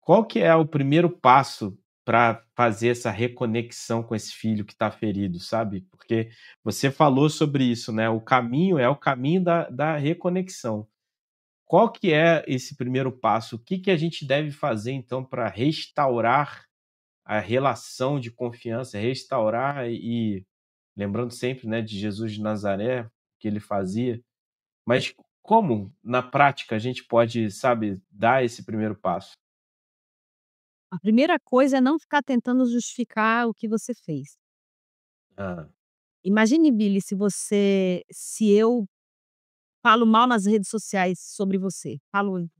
S2: Qual que é o primeiro passo para fazer essa reconexão com esse filho que está ferido, sabe? Porque você falou sobre isso, né, o caminho é o caminho da reconexão. Qual que é esse primeiro passo? O que que a gente deve fazer então para restaurar a relação de confiança, restaurar e lembrando sempre, né, de Jesus de Nazaré, que ele fazia, mas como na prática a gente pode, sabe, dar esse primeiro passo?
S3: A primeira coisa é não ficar tentando justificar o que você fez.
S2: Hã.
S3: Imagine, Billy, se eu falo mal nas redes sociais sobre você,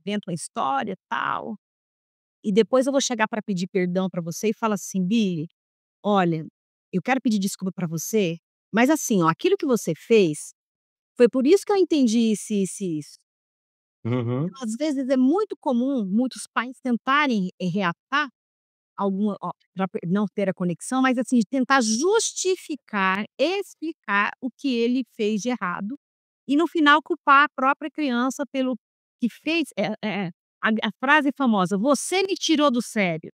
S3: invento uma história, tal, e depois eu vou chegar para pedir perdão para você e falo assim: "Billy, olha, eu quero pedir desculpa para você, mas assim, ó, aquilo que você fez, foi por isso que eu entendi isso e isso".
S2: Uhum.
S3: Então, às vezes é muito comum muitos pais tentarem, reatar alguma pra não ter a conexão, mas assim, tentar justificar, explicar o que ele fez de errado, e no final culpar a própria criança pelo que fez, a frase famosa: "Você me tirou do sério".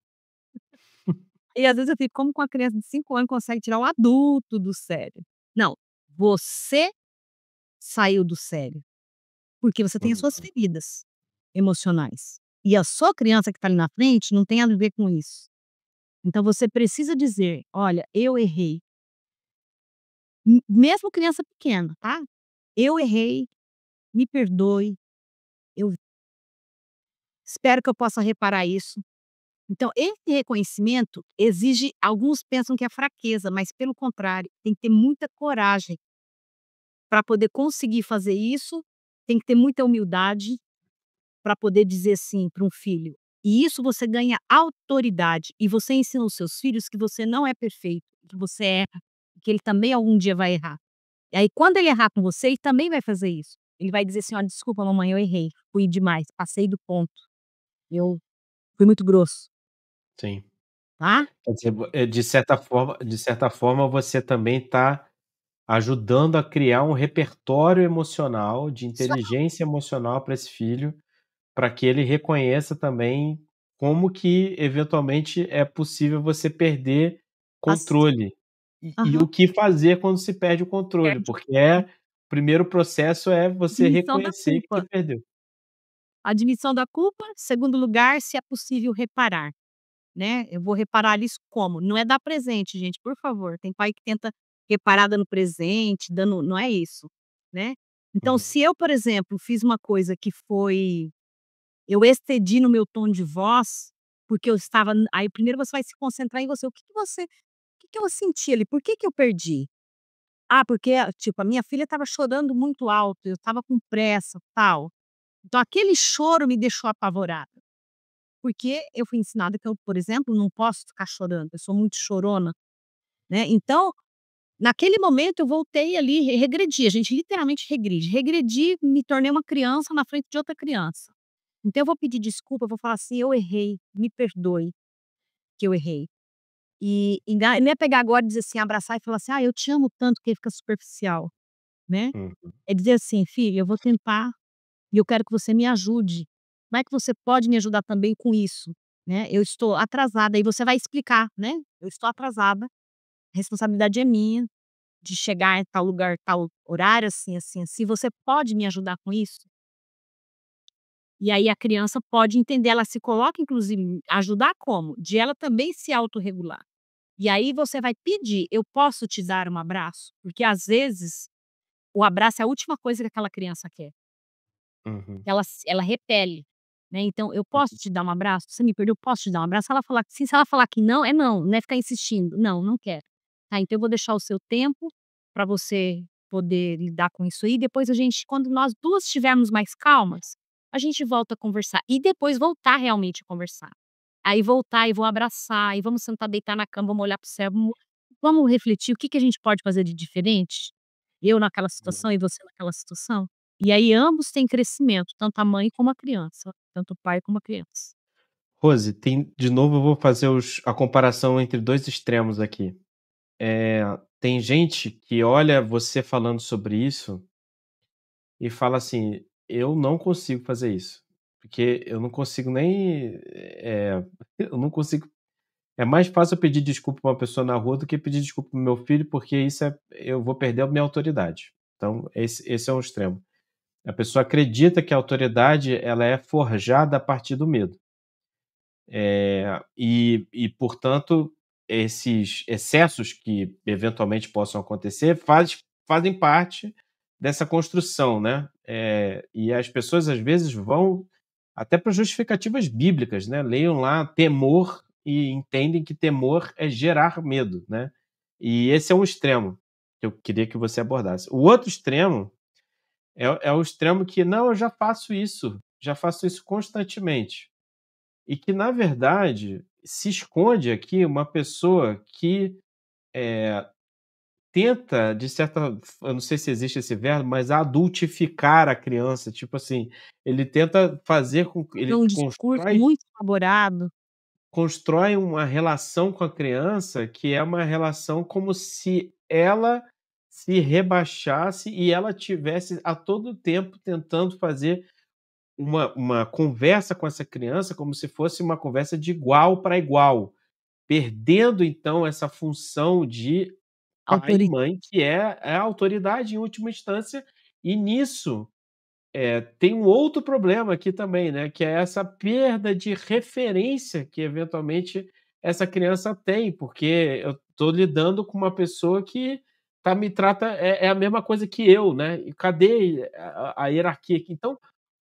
S3: E às vezes eu fico: como com uma criança de 5 anos consegue tirar um adulto do sério? Não, você saiu do sério, porque você tem as
S2: Uhum.
S3: suas feridas emocionais, e a sua criança que está ali na frente não tem a ver com isso. Então você precisa dizer: "Olha, eu errei", mesmo criança pequena, tá? "Eu errei, me perdoe, eu espero que eu possa reparar isso". Então esse reconhecimento exige, alguns pensam que é fraqueza, mas pelo contrário, tem que ter muita coragem para poder conseguir fazer isso, tem que ter muita humildade para poder dizer sim para um filho. E isso você ganha autoridade, e você ensina os seus filhos que você não é perfeito, que você erra, que ele também algum dia vai errar. E aí quando ele errar com você, ele também vai fazer isso. Ele vai dizer assim: "Olha, desculpa mamãe, eu errei, fui demais, passei do ponto, eu fui muito grosso".
S2: Sim.
S3: tá?
S2: Quer dizer, de certa forma você também está ajudando a criar um repertório emocional, de
S3: Isso é
S2: inteligência emocional para esse filho, para que ele reconheça também como que eventualmente é possível você perder
S3: as
S2: controle. E
S3: aham,
S2: o que fazer quando se perde o controle,
S3: perde.
S2: porque o primeiro processo é você
S3: Admissão da
S2: reconhecer que você
S3: culpa.
S2: perdeu.
S3: Admissão da culpa, segundo lugar, se é possível reparar, né. Eu vou reparar isso como? Não é dar presente, gente, por favor. Tem pai que tenta reparar dando presente, dando não é isso, né. Então,
S2: Uhum,
S3: se eu, por exemplo, fiz uma coisa que foi eu excedi no meu tom de voz, porque eu estava aí primeiro você vai se concentrar em você, o que que eu senti ali? Por que que eu perdi? Ah, porque, tipo, a minha filha estava chorando muito alto, eu estava com pressa, tal. Então aquele choro me deixou apavorada, porque eu fui ensinada que eu, por exemplo, não posso ficar chorando, eu sou muito chorona, né. Então, naquele momento eu voltei ali, regredi, a gente literalmente regride. Regredi, me tornei uma criança na frente de outra criança. Então eu vou pedir desculpa, eu vou falar assim: "Eu errei, me perdoe que eu errei". E não é pegar agora e dizer assim, abraçar e falar assim: "Ah, eu te amo tanto", que fica superficial, né.
S2: uhum,
S3: É dizer assim: "Filha, eu vou tentar e eu quero que você me ajude. Como é que você pode me ajudar também com isso, né? Eu estou atrasada", aí você vai explicar, né. "Eu estou atrasada, a responsabilidade é minha, de chegar em tal lugar, tal horário, assim, assim, assim, você pode me ajudar com isso?". E aí a criança pode entender, ela se coloca inclusive ajudar como? De ela também se autorregular. E aí você vai pedir: "Eu posso te dar um abraço?". Porque às vezes, o abraço é a última coisa que aquela criança quer.
S2: uhum,
S3: Ela repele, né, então: "Eu posso
S2: uhum.
S3: te dar um abraço? Você me perdoa, eu posso te dar um abraço?". Se ela falar que sim, se ela falar que não, é não, não é ficar insistindo: "Não, não quero". Tá, então eu vou deixar o seu tempo para você poder lidar com isso aí, depois a gente quando nós 2 estivermos mais calmas, a gente volta a conversar. E depois voltar realmente a conversar. Aí voltar e vou abraçar, e vamos sentar, deitar na cama, vamos olhar para o céu, vamos refletir o que que a gente pode fazer de diferente? Eu naquela situação e você naquela situação? E aí ambos têm crescimento, tanto a mãe como a criança, tanto o pai como a criança.
S2: Rose, tem de novo eu vou fazer a comparação entre 2 extremos aqui. Tem gente que olha você falando sobre isso e fala assim: "Eu não consigo fazer isso, porque eu não consigo nem, eu não consigo é mais fácil eu pedir desculpa pra uma pessoa na rua do que pedir desculpa para o meu filho, porque isso eu vou perder a minha autoridade". Então esse é um extremo. A pessoa acredita que a autoridade ela é forjada a partir do medo. E portanto, esses excessos que eventualmente possam acontecer fazem parte dessa construção, né. E as pessoas às vezes vão até para justificativas bíblicas, né, leiam lá temor e entendem que temor é gerar medo, né. E esse é um extremo que eu queria que você abordasse. O outro extremo é o extremo que: "Não, eu já faço isso constantemente". E que, na verdade, se esconde aqui uma pessoa que, tenta, de certa eu não sei se existe esse verbo, mas adultificar a criança, tipo assim, ele tenta fazer com que
S3: Ter
S2: ele
S3: um discurso muito elaborado.
S2: constrói uma relação com a criança que é uma relação como se ela se rebaixasse e ela tivesse a todo tempo tentando fazer uma conversa com essa criança como se fosse uma conversa de igual para igual, perdendo então essa função de pai e
S3: Autori
S2: mãe, que é a autoridade em última instância, e nisso, tem um outro problema aqui também, né, que é essa perda de referência que eventualmente essa criança tem, porque eu estou lidando com uma pessoa que me trata é a mesma coisa que eu, né, e cadê a hierarquia aqui? Então,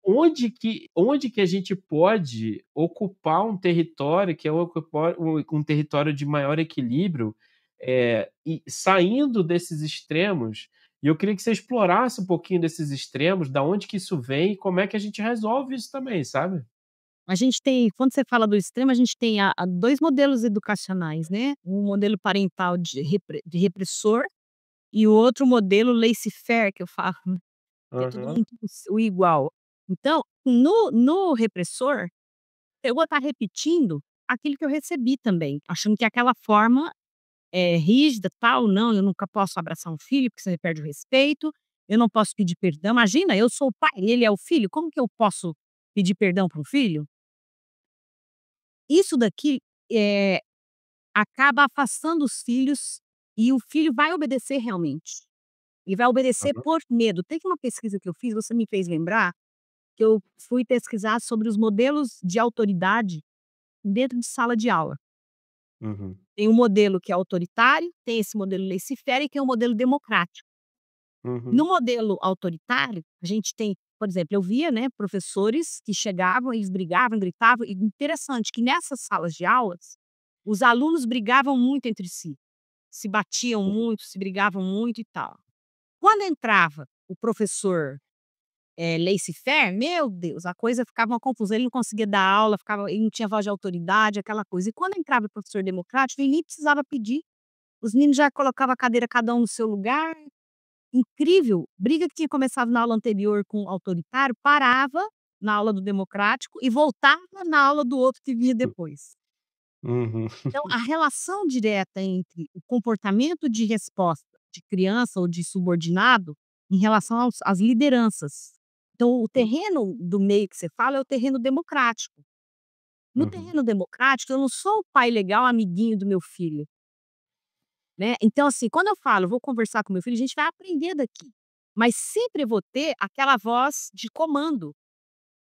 S2: onde que a gente pode ocupar um território que é ocupar um território de maior equilíbrio, e saindo desses extremos, e eu queria que você explorasse um pouquinho desses extremos, da onde que isso vem e como é que a gente resolve isso também, sabe?
S3: a gente tem quando você fala do extremo, a gente tem a 2 modelos educacionais, né, um modelo parental de repressor e o outro modelo laissez-faire que eu falo, né, que é todo
S2: Aham.
S3: mundo o igual. Então, no repressor, eu vou estar repetindo aquilo que eu recebi também, achando que aquela forma rígida, tal, não, eu nunca posso abraçar um filho, porque você perde o respeito, eu não posso pedir perdão. Imagina, eu sou o pai, ele é o filho, como que eu posso pedir perdão para um filho? Isso daqui, eh, acaba afastando os filhos e o filho vai obedecer realmente. E vai obedecer
S2: Uhum,
S3: por medo. Tem uma pesquisa que eu fiz, você me fez lembrar, que eu fui pesquisar sobre os modelos de autoridade dentro de sala de aula.
S2: uhum,
S3: Tem um modelo que é autoritário, tem esse modelo laissez-faire e tem o modelo democrático. No
S2: uhum,
S3: modelo autoritário, a gente tem, por exemplo, eu via, né, professores que chegavam, eles brigavam, gritavam, e interessante que nessas salas de aulas, os alunos brigavam muito entre si, se batiam muito, se brigavam muito e tal. Quando entrava o professor, laissez-faire, meu Deus, a coisa ficava uma confusão, ele não conseguia dar aula, ficava ele não tinha voz de autoridade, aquela coisa. E quando entrava o professor democrático, ele nem precisava pedir, os meninos já colocavam a cadeira cada um no seu lugar. Incrível, briga que tinha começado na aula anterior com o autoritário, parava na aula do democrático e voltava na aula do outro que vinha depois.
S2: uhum,
S3: Então, a relação direta entre o comportamento de resposta de criança ou de subordinado em relação às lideranças. Então, o terreno do meio que você fala é o terreno democrático. No
S2: uhum,
S3: terreno democrático, eu não sou o pai legal, amiguinho do meu filho, né. Então, assim, quando eu falo: "Vou conversar com meu filho", a gente vai aprender daqui, mas sempre vou ter aquela voz de comando.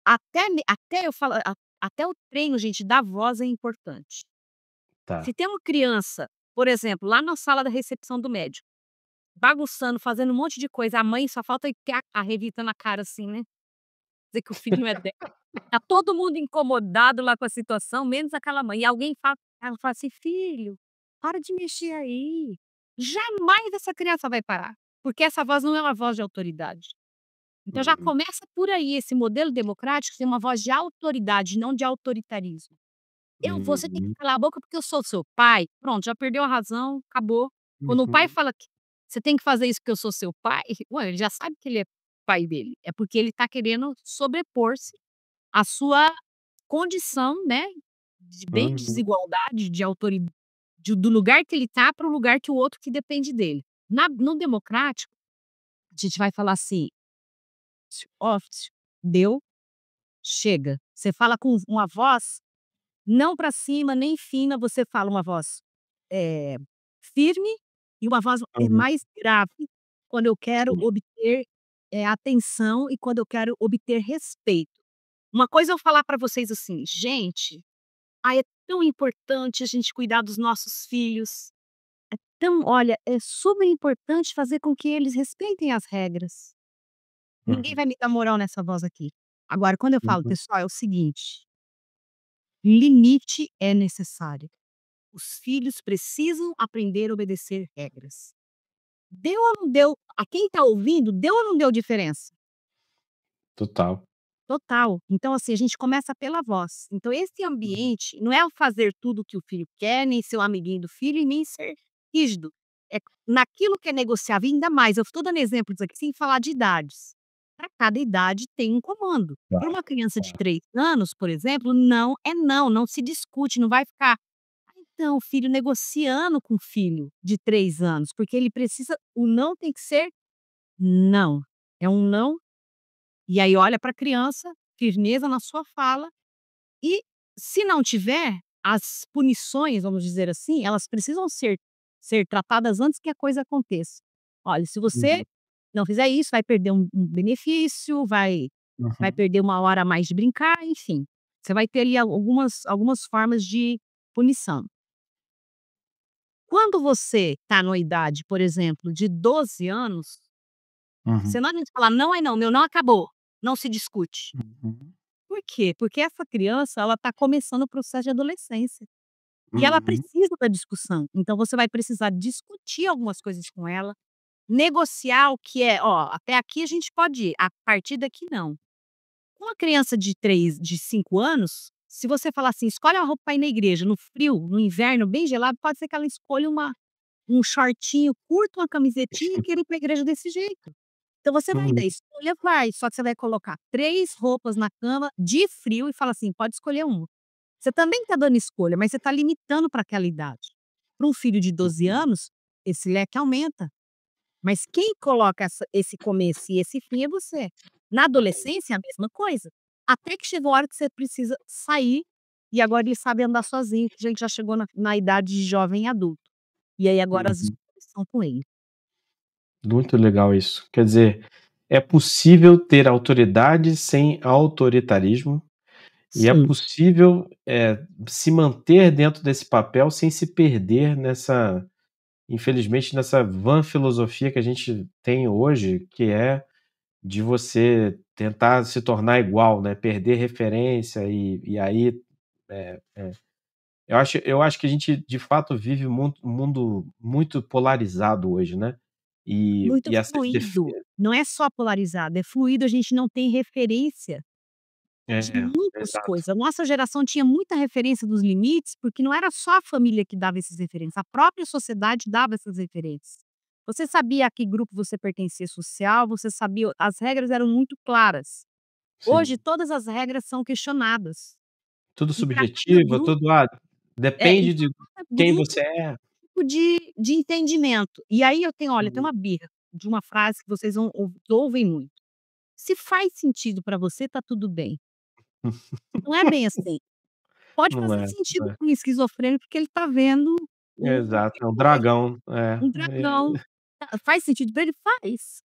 S3: Até eu falo até o treino, gente, da voz é importante. Se
S2: tá.
S3: tem uma criança, por exemplo, lá na sala da recepção do médico, bagunçando, fazendo um monte de coisa, a mãe só falta ter a revista na cara assim, né, dizer que o filho não é dela. Tá todo mundo incomodado lá com a situação, menos aquela mãe. E alguém fala ela fala assim: "Filho, para de mexer aí". Jamais essa criança vai parar, porque essa voz não é uma voz de autoridade. Então já
S2: Uhum,
S3: começa por aí, esse modelo democrático tem uma voz de autoridade, não de autoritarismo. Você tem que
S2: uhum,
S3: calar a boca porque eu sou seu pai, pronto, já perdeu a razão, acabou. Quando o pai
S2: uhum,
S3: fala que você tem que fazer isso porque eu sou seu pai, ué, ele já sabe que ele é pai dele, é porque ele tá querendo sobrepor-se à sua condição, né, de bem de
S2: uhum,
S3: desigualdade, de autoridade do lugar que ele tá para o lugar que o outro que depende dele. No democrático, a gente vai falar assim: "Ó, deu, chega". Você fala com uma voz não para cima, nem fina, você fala uma voz, eh, firme e uma voz,
S2: uhum,
S3: mais grave, quando eu quero
S2: sim.
S3: obter, atenção e quando eu quero obter respeito. Uma coisa é eu falar para vocês assim: "Gente, ai, é tão importante a gente cuidar dos nossos filhos, então, olha, é super importante fazer com que eles respeitem as regras". Ninguém
S2: Uhum,
S3: vai me dar moral nessa voz aqui. Agora quando eu falo:
S2: uhum,
S3: "Pessoal, é o seguinte, limite é necessário. Os filhos precisam aprender a obedecer regras". Deu ou não deu a quem está ouvindo, deu ou não deu diferença?
S2: total.
S3: Total. Então, assim, a gente começa pela voz. Então esse
S2: Uhum,
S3: ambiente não é o fazer tudo o que o filho quer, nem ser o amiguinho do filho e nem ser rígido. É naquilo que é negociável, e ainda mais, eu estou dando exemplos aqui sem falar de idades. Para cada idade tem um comando. Para
S2: tá,
S3: uma criança de
S2: tá.
S3: 3 anos, por exemplo, não é não, não se discute, não vai ficar: "Ah, então, o filho negociando com o filho de 3 anos", porque ele precisa o não tem que ser não. É um não, e aí olha para a criança, firmeza na sua fala e, se não tiver, as punições, vamos dizer assim, elas precisam ser tratadas antes que a coisa aconteça. "Olha, se você
S2: Uhum,
S3: não fizer isso, vai perder um benefício, vai
S2: uhum,
S3: perder uma hora a mais de brincar", enfim. Você vai ter ali algumas formas de punição. Quando você está numa idade, por exemplo, de 12 anos, você
S2: uhum,
S3: não adianta falar: "Não é não, meu não acabou, não se discute".
S2: uhum,
S3: Por quê? Porque essa criança, ela está começando o processo de adolescência, e ela
S2: uhum,
S3: precisa da discussão. Então você vai precisar discutir algumas coisas com ela, negociar o que é: "Ó, até aqui a gente pode ir, a partir daqui não". Com uma criança de 5 anos, se você falar assim: "Escolhe uma roupa para ir na igreja", no frio, no inverno bem gelado, pode ser que ela escolha um shortinho curto, uma camisetinha e queira ir para a igreja desse jeito. Então você vai
S2: uhum,
S3: dar escolha, vai, só que você vai colocar 3 roupas na cama de frio e fala assim: "Pode escolher uma". Você também está dando escolha, mas você está limitando para aquela idade. Para um filho de 12 anos, esse leque aumenta, mas quem coloca esse começo e esse fim é você. Na adolescência é a mesma coisa, até que chegou a hora que você precisa sair, e agora ele sabe andar sozinho, que a gente já chegou na idade de jovem adulto. E aí agora as
S2: Uhum.
S3: escolhas são com ele.
S2: Muito legal isso. Quer dizer, é possível ter autoridade sem autoritarismo e é
S3: Sim,
S2: possível, se manter dentro desse papel sem se perder nessa infelizmente, nessa vã filosofia que a gente tem hoje, que é de você tentar se tornar igual, né, perder referência e aí, eu acho que a gente de fato vive um mundo muito polarizado hoje, né,
S3: muito
S2: e essas
S3: fluido, não é só polarizado, é fluido, a gente não tem referência de muitas
S2: exato.
S3: coisas. A nossa geração tinha muita referência dos limites, porque não era só a família que dava essas referências, a própria sociedade dava essas referências. Você sabia a que grupo você pertencia social, você sabia, as regras eram muito claras.
S2: Sim.
S3: Hoje todas as regras são questionadas.
S2: Tudo
S3: E para cada
S2: subjetivo,
S3: grupo
S2: tudo,
S3: e
S2: depende
S3: para
S2: de
S3: cada
S2: quem
S3: grupo
S2: você é.
S3: tipo de entendimento. E aí eu tenho, olha, tem
S2: Uhum.
S3: uma birra de uma frase que vocês vão ouvem muito: "Se faz sentido para você, tá tudo bem". Não é bem assim. Pode
S2: Não
S3: fazer
S2: é,
S3: sentido
S2: não é.
S3: para um esquizofrênico, porque ele tá vendo um
S2: Exato, é um
S3: demônio,
S2: dragão.
S3: um dragão. Faz sentido para ele? Faz,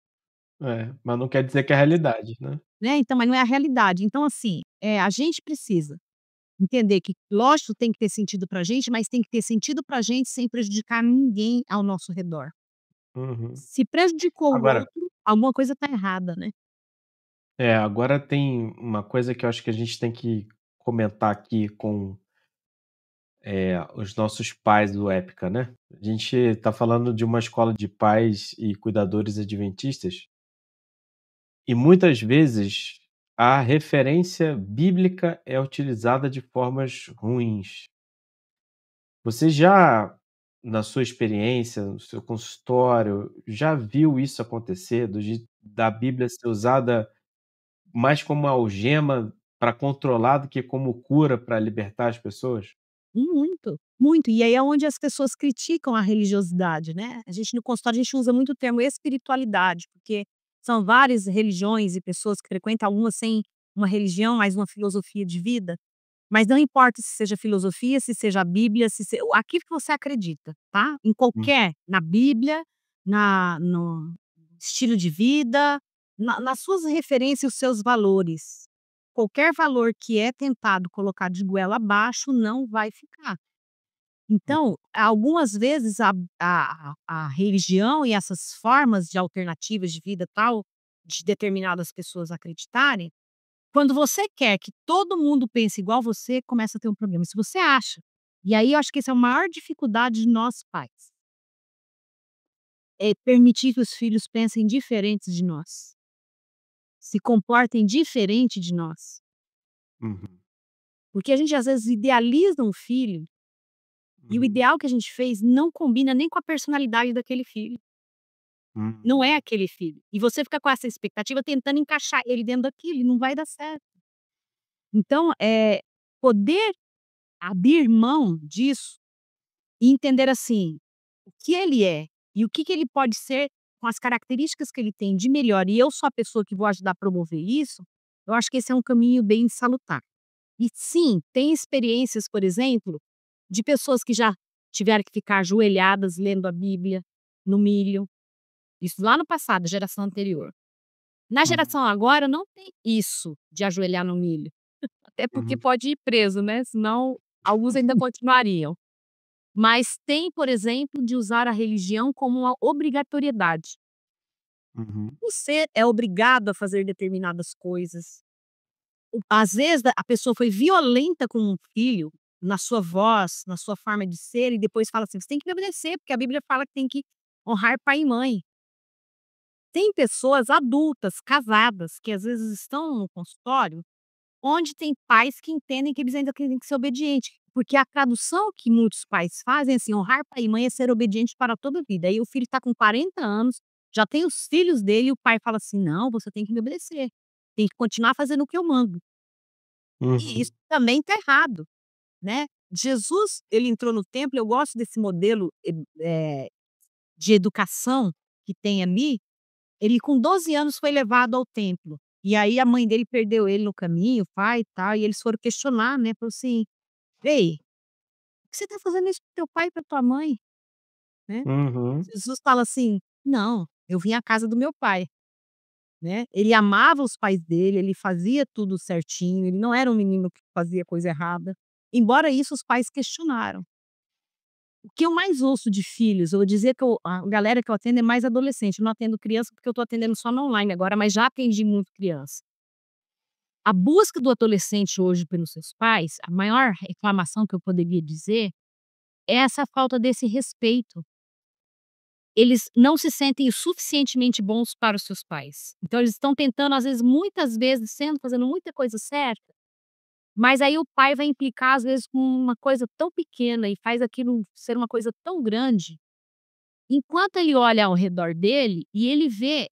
S2: Mas não quer dizer que é a realidade, né.
S3: né, então, mas não é a realidade. Então, assim, a gente precisa entender que, lógico, tem que ter sentido pra gente, mas tem que ter sentido pra gente sem prejudicar ninguém ao nosso redor.
S2: Uhum.
S3: Se prejudicou o
S2: Agora
S3: outro, alguma coisa tá errada, né.
S2: agora tem uma coisa que eu acho que a gente tem que comentar aqui com, os nossos pais do Épica, né. A gente está falando de uma escola de pais e cuidadores adventistas, e muitas vezes a referência bíblica é utilizada de formas ruins. Você já, na sua experiência, no seu consultório, já viu isso acontecer, da Bíblia ser usada mais como algema para controlar do que como cura para libertar as pessoas?
S3: Muito, muito. E aí é onde as pessoas criticam a religiosidade, né. A gente no consultório, a gente usa muito o termo espiritualidade, porque são várias religiões e pessoas que frequentam, algumas sem uma religião, mas uma filosofia de vida. Mas não importa se seja filosofia, se seja a Bíblia, se se aquilo que você acredita, tá? Em
S2: Hum,
S3: qualquer na Bíblia, no estilo de vida, nas suas referências e os seus valores. Qualquer valor que é tentado colocar de goela abaixo não vai ficar.
S2: hum,
S3: Então, algumas vezes a religião e essas formas de alternativas de vida tal, de determinadas pessoas acreditarem, quando você quer que todo mundo pense igual você, começa a ter um problema. Se você acha, e aí eu acho que essa é a maior dificuldade de nós pais, é permitir que os filhos pensem diferentes de nós, se comportem diferente de nós.
S2: uhum,
S3: Porque a gente às vezes idealiza um filho, e o
S2: uhum,
S3: ideal que a gente fez não combina nem com a personalidade daquele filho. Não é
S2: hum,
S3: aquele filho. E você fica com essa expectativa tentando encaixar ele dentro daquilo e não vai dar certo. Então, poder abrir mão disso e entender, assim, o que ele é e o que ele pode ser com as características que ele tem de melhor, e eu sou a pessoa que vou ajudar a promover isso, eu acho que esse é um caminho bem salutar. E sim, tem experiências, por exemplo, de pessoas que já tiveram que ficar ajoelhadas lendo a Bíblia no milho, isso lá no passado, geração anterior. Na
S2: uhum,
S3: geração agora não tem isso de ajoelhar no milho, até porque
S2: uhum,
S3: pode ir preso, né, senão alguns ainda continuariam. Mas tem, por exemplo, de usar a religião como uma obrigatoriedade.
S2: uhum,
S3: Você é obrigado a fazer determinadas coisas. Às vezes a pessoa foi violenta com um filho, na sua voz, na sua forma de ser, e depois fala assim: "Você tem que me obedecer, porque a Bíblia fala que tem que honrar pai e mãe". Tem pessoas adultas, casadas, que às vezes estão no consultório, onde tem pais que entendem que eles ainda têm que ser obediente, porque a tradução que muitos pais fazem, assim, honrar pai e mãe é ser obediente para toda a vida. Aí o filho está com 40 anos, já tem os filhos dele e o pai fala assim: "Não, você tem que me obedecer, tem que continuar fazendo o que eu mando". E
S2: uhum.
S3: isso também está errado. né. Jesus, ele entrou no templo, eu gosto desse modelo, de educação que tem ali. Ele com 12 anos foi levado ao templo, e aí a mãe dele perdeu ele no caminho, o pai e tal, e eles foram questionar, né, falou assim: "Ei, por que você está fazendo isso para teu pai e para tua mãe?", né.
S2: Uhum.
S3: Jesus fala assim: "Não, eu vim à casa do meu pai", né. Ele amava os pais dele, ele fazia tudo certinho, ele não era um menino que fazia coisa errada, embora isso os pais questionaram. O que eu mais ouço de filhos, eu vou dizer que a galera que eu atendo é mais adolescente, eu não atendo criança, porque eu estou atendendo só no online agora, mas já atendi muito criança. A busca do adolescente hoje pelos seus pais, a maior reclamação que eu poderia dizer, é essa falta desse respeito. Eles não se sentem o suficientemente bons para os seus pais. Então eles estão tentando, às vezes, muitas vezes, fazendo muita coisa certa, mas aí o pai vai implicar, às vezes, com uma coisa tão pequena e faz aquilo ser uma coisa tão grande. Enquanto ele olha ao redor dele e ele vê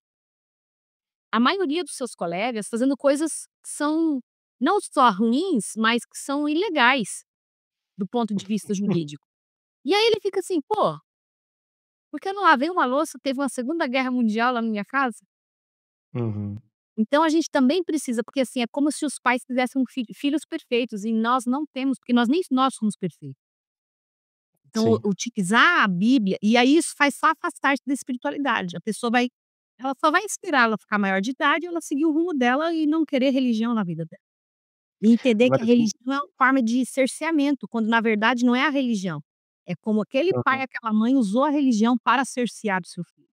S3: a maioria dos seus colegas fazendo coisas que são não só ruins, mas que são ilegais do ponto de vista jurídico. E aí ele fica assim: "Pô, porque eu não lavei uma louça, teve uma segunda guerra mundial lá na minha casa?".
S2: Uhum.
S3: Então a gente também precisa, porque assim, é como se os pais quisessem filhos perfeitos e nós não temos, porque nós nem nós somos perfeitos. Então,
S2: Sim.
S3: utilizar a Bíblia e aí isso faz só afastar-se da espiritualidade. A pessoa vai ela só vai esperar ela ficar maior de idade, ela seguir o rumo dela e não querer religião na vida dela. E entender que
S2: Agora
S3: a
S2: assim,
S3: religião é uma forma de cerceamento, quando na verdade não é a religião. É como aquele pai,
S2: aham.
S3: aquela mãe usou a religião para cercear o seu filho.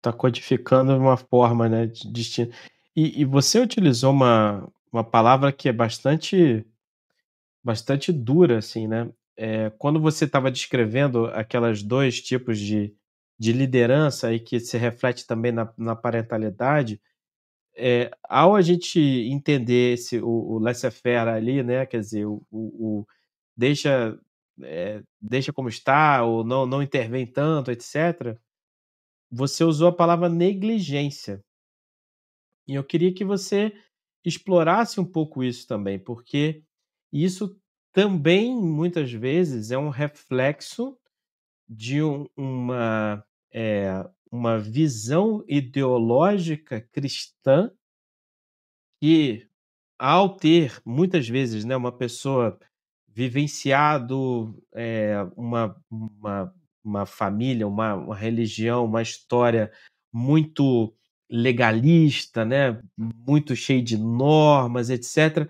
S2: Tá codificando de uma forma, né, distinta. E você utilizou uma palavra que é bastante dura, assim, né. Quando você estava descrevendo aquelas 2 tipos de liderança e que se reflete também na parentalidade, ao a gente entender o laissez-faire ali, né, quer dizer, o deixa, deixa como está ou não intervém tanto, etcétera, você usou a palavra negligência. E eu queria que você explorasse um pouco isso também, porque isso também, muitas vezes, é um reflexo de uma visão ideológica cristã que, ao ter, muitas vezes, né, uma pessoa vivenciado, uma família, uma religião, uma história muito legalista, né, muito cheio de normas, etcétera,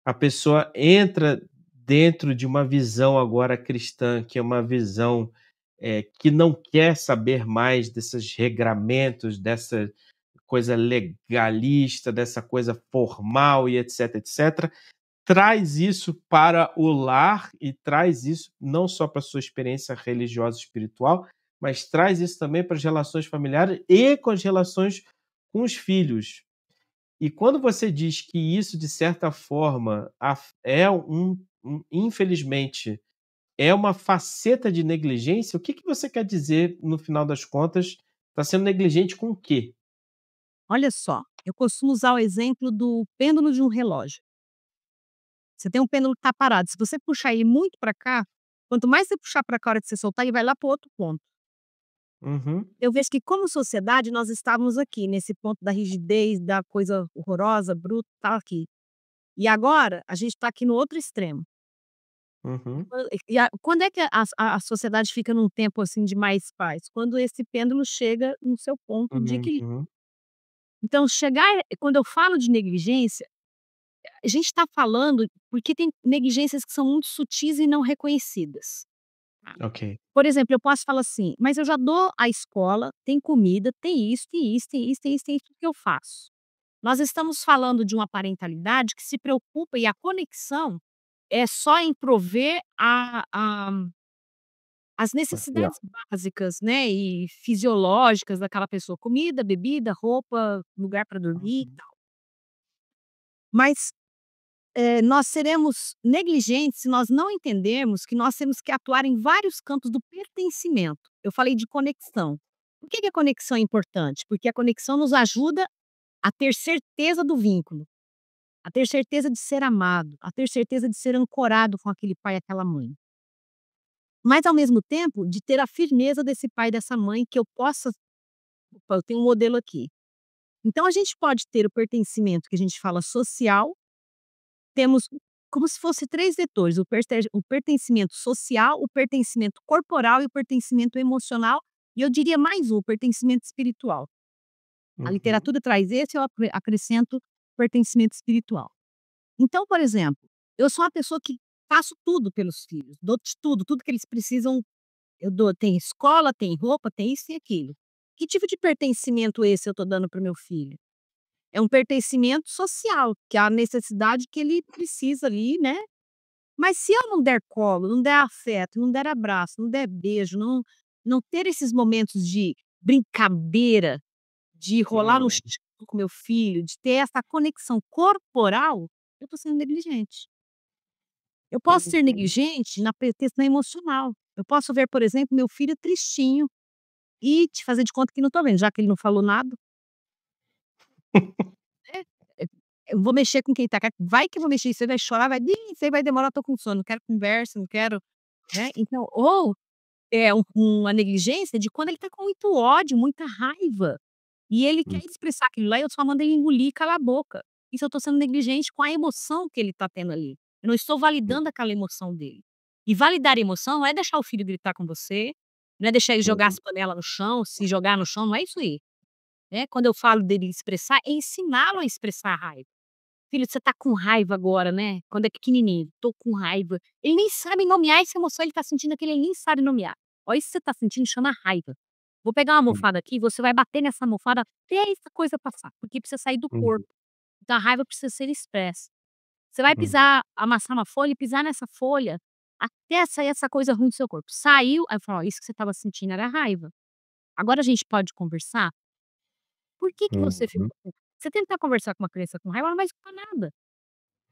S2: a pessoa entra dentro de uma visão agora cristã, que é uma visão, que não quer saber mais desses regramentos, dessa coisa legalista, dessa coisa formal e etc, etc, traz isso para o lar e traz isso não só para a sua experiência religiosa e espiritual, mas traz isso também para as relações familiares e com as relações com os filhos. E quando você diz que isso, de certa forma, é infelizmente, é uma faceta de negligência, o que que você quer dizer, no final das contas, está sendo negligente com o quê?
S3: Olha só, eu costumo usar o exemplo do pêndulo de um relógio. Você tem um pêndulo que está parado, se você puxar ele muito para cá, quanto mais você puxar para cá, a hora de você soltar, ele vai lá para o outro ponto.
S2: Uhum,
S3: Eu vejo que como sociedade nós estávamos aqui, nesse ponto da rigidez, da coisa horrorosa, bruta, tá aqui. E agora a gente está aqui no outro extremo.
S2: uhum,
S3: Quando é que a sociedade fica num tempo, assim, de mais paz? Quando esse pêndulo chega no seu ponto de equilíbrio.
S2: uhum.
S3: Então quando eu falo de negligência, a gente está falando porque tem negligências que são muito sutis e não reconhecidas. Tá.
S2: Ok.
S3: Por exemplo, eu posso falar assim: "Mas eu já dou a escola, tem comida, tem isso, tem isso, tem isso, tem isso, tem isso, o que eu faço?". Nós estamos falando de uma parentalidade que se preocupa e a conexão é só em prover as
S2: Material.
S3: necessidades básicas, né, e fisiológicas daquela pessoa, comida, bebida, roupa, lugar para dormir e
S2: Uhum.
S3: tal. Mas, nós seremos negligentes se nós não entendermos que nós temos que atuar em vários campos do pertencimento. Eu falei de conexão. Por que que a conexão é importante? Porque a conexão nos ajuda a ter certeza do vínculo. a ter certeza de ser amado, a ter certeza de ser ancorado com aquele pai e aquela mãe. Mas ao mesmo tempo, de ter a firmeza desse pai e dessa mãe que eu possa opa, eu tenho um modelo aqui. Então a gente pode ter o pertencimento que a gente fala social, temos como se fosse 3 vetores, o pertencimento social, o pertencimento corporal e o pertencimento emocional, e eu diria mais um, o pertencimento espiritual. A
S2: Uhum.
S3: literatura traz esse, eu acrescento pertencimento espiritual. Então, por exemplo, eu sou uma pessoa que faço tudo pelos filhos, dou de tudo, tudo que eles precisam, eu dou. Tem escola, tem roupa, tem isso e aquilo. Que tipo de pertencimento esse eu estou dando para o meu filho? É um pertencimento social, que é a necessidade que ele precisa ali, né. Mas se eu não der colo, não der afeto, não der abraço, não der beijo, não ter esses momentos de brincadeira, de rolar no
S2: Hum.
S3: chão com meu filho, de ter essa conexão corporal, eu estou sendo negligente. Eu posso ser
S2: Uhum.
S3: negligente na questão emocional. Eu posso ver, por exemplo, meu filho tristinho e te fazer de conta que não estou vendo, já que ele não falou nada, né. Eh, eu vou mexer com quem tá vai que eu vou mexer, você vai chorar, vai: "Ih, isso aí vai demorar, tô com sono, não quero conversa, não quero", né. Então ou é uma negligência de quando ele tá com muito ódio, muita raiva, e ele quer
S2: Hum.
S3: expressar aquilo lá e eu só mando ele engolir e calar a boca. Isso eu tô sendo negligente com a emoção que ele tá tendo ali. Eu não estou
S2: Hum.
S3: validando aquela emoção dele. E validar a emoção não é deixar o filho gritar com você, não é deixar ele jogar
S2: Uhum.
S3: as panelas no chão, se jogar no chão, não é isso aí, né. Quando eu falo dele expressar, é ensiná-lo a expressar a raiva. "Filho, você tá com raiva agora, né?" Quando é pequenininho, "Tô com raiva." Ele nem sabe nomear essa emoção, ele tá sentindo aquilo, ele nem sabe nomear. "Ó, isso que você tá sentindo chama raiva. Vou pegar uma
S2: Hum.
S3: almofada aqui, você vai bater nessa almofada até essa coisa passar, porque precisa sair do corpo.
S2: Uhum.
S3: Então a raiva precisa ser expressa. Você vai
S2: Uhum.
S3: pisar, amassar uma folha e pisar nessa folha até sair essa coisa ruim do seu corpo. Saiu, aí eu falo: "Ó, isso que você estava sentindo era raiva. Agora a gente pode conversar? Por que que você
S2: Uhum.
S3: ficou com." Você tentar conversar com uma criança com raiva, ela não vai escutar nada.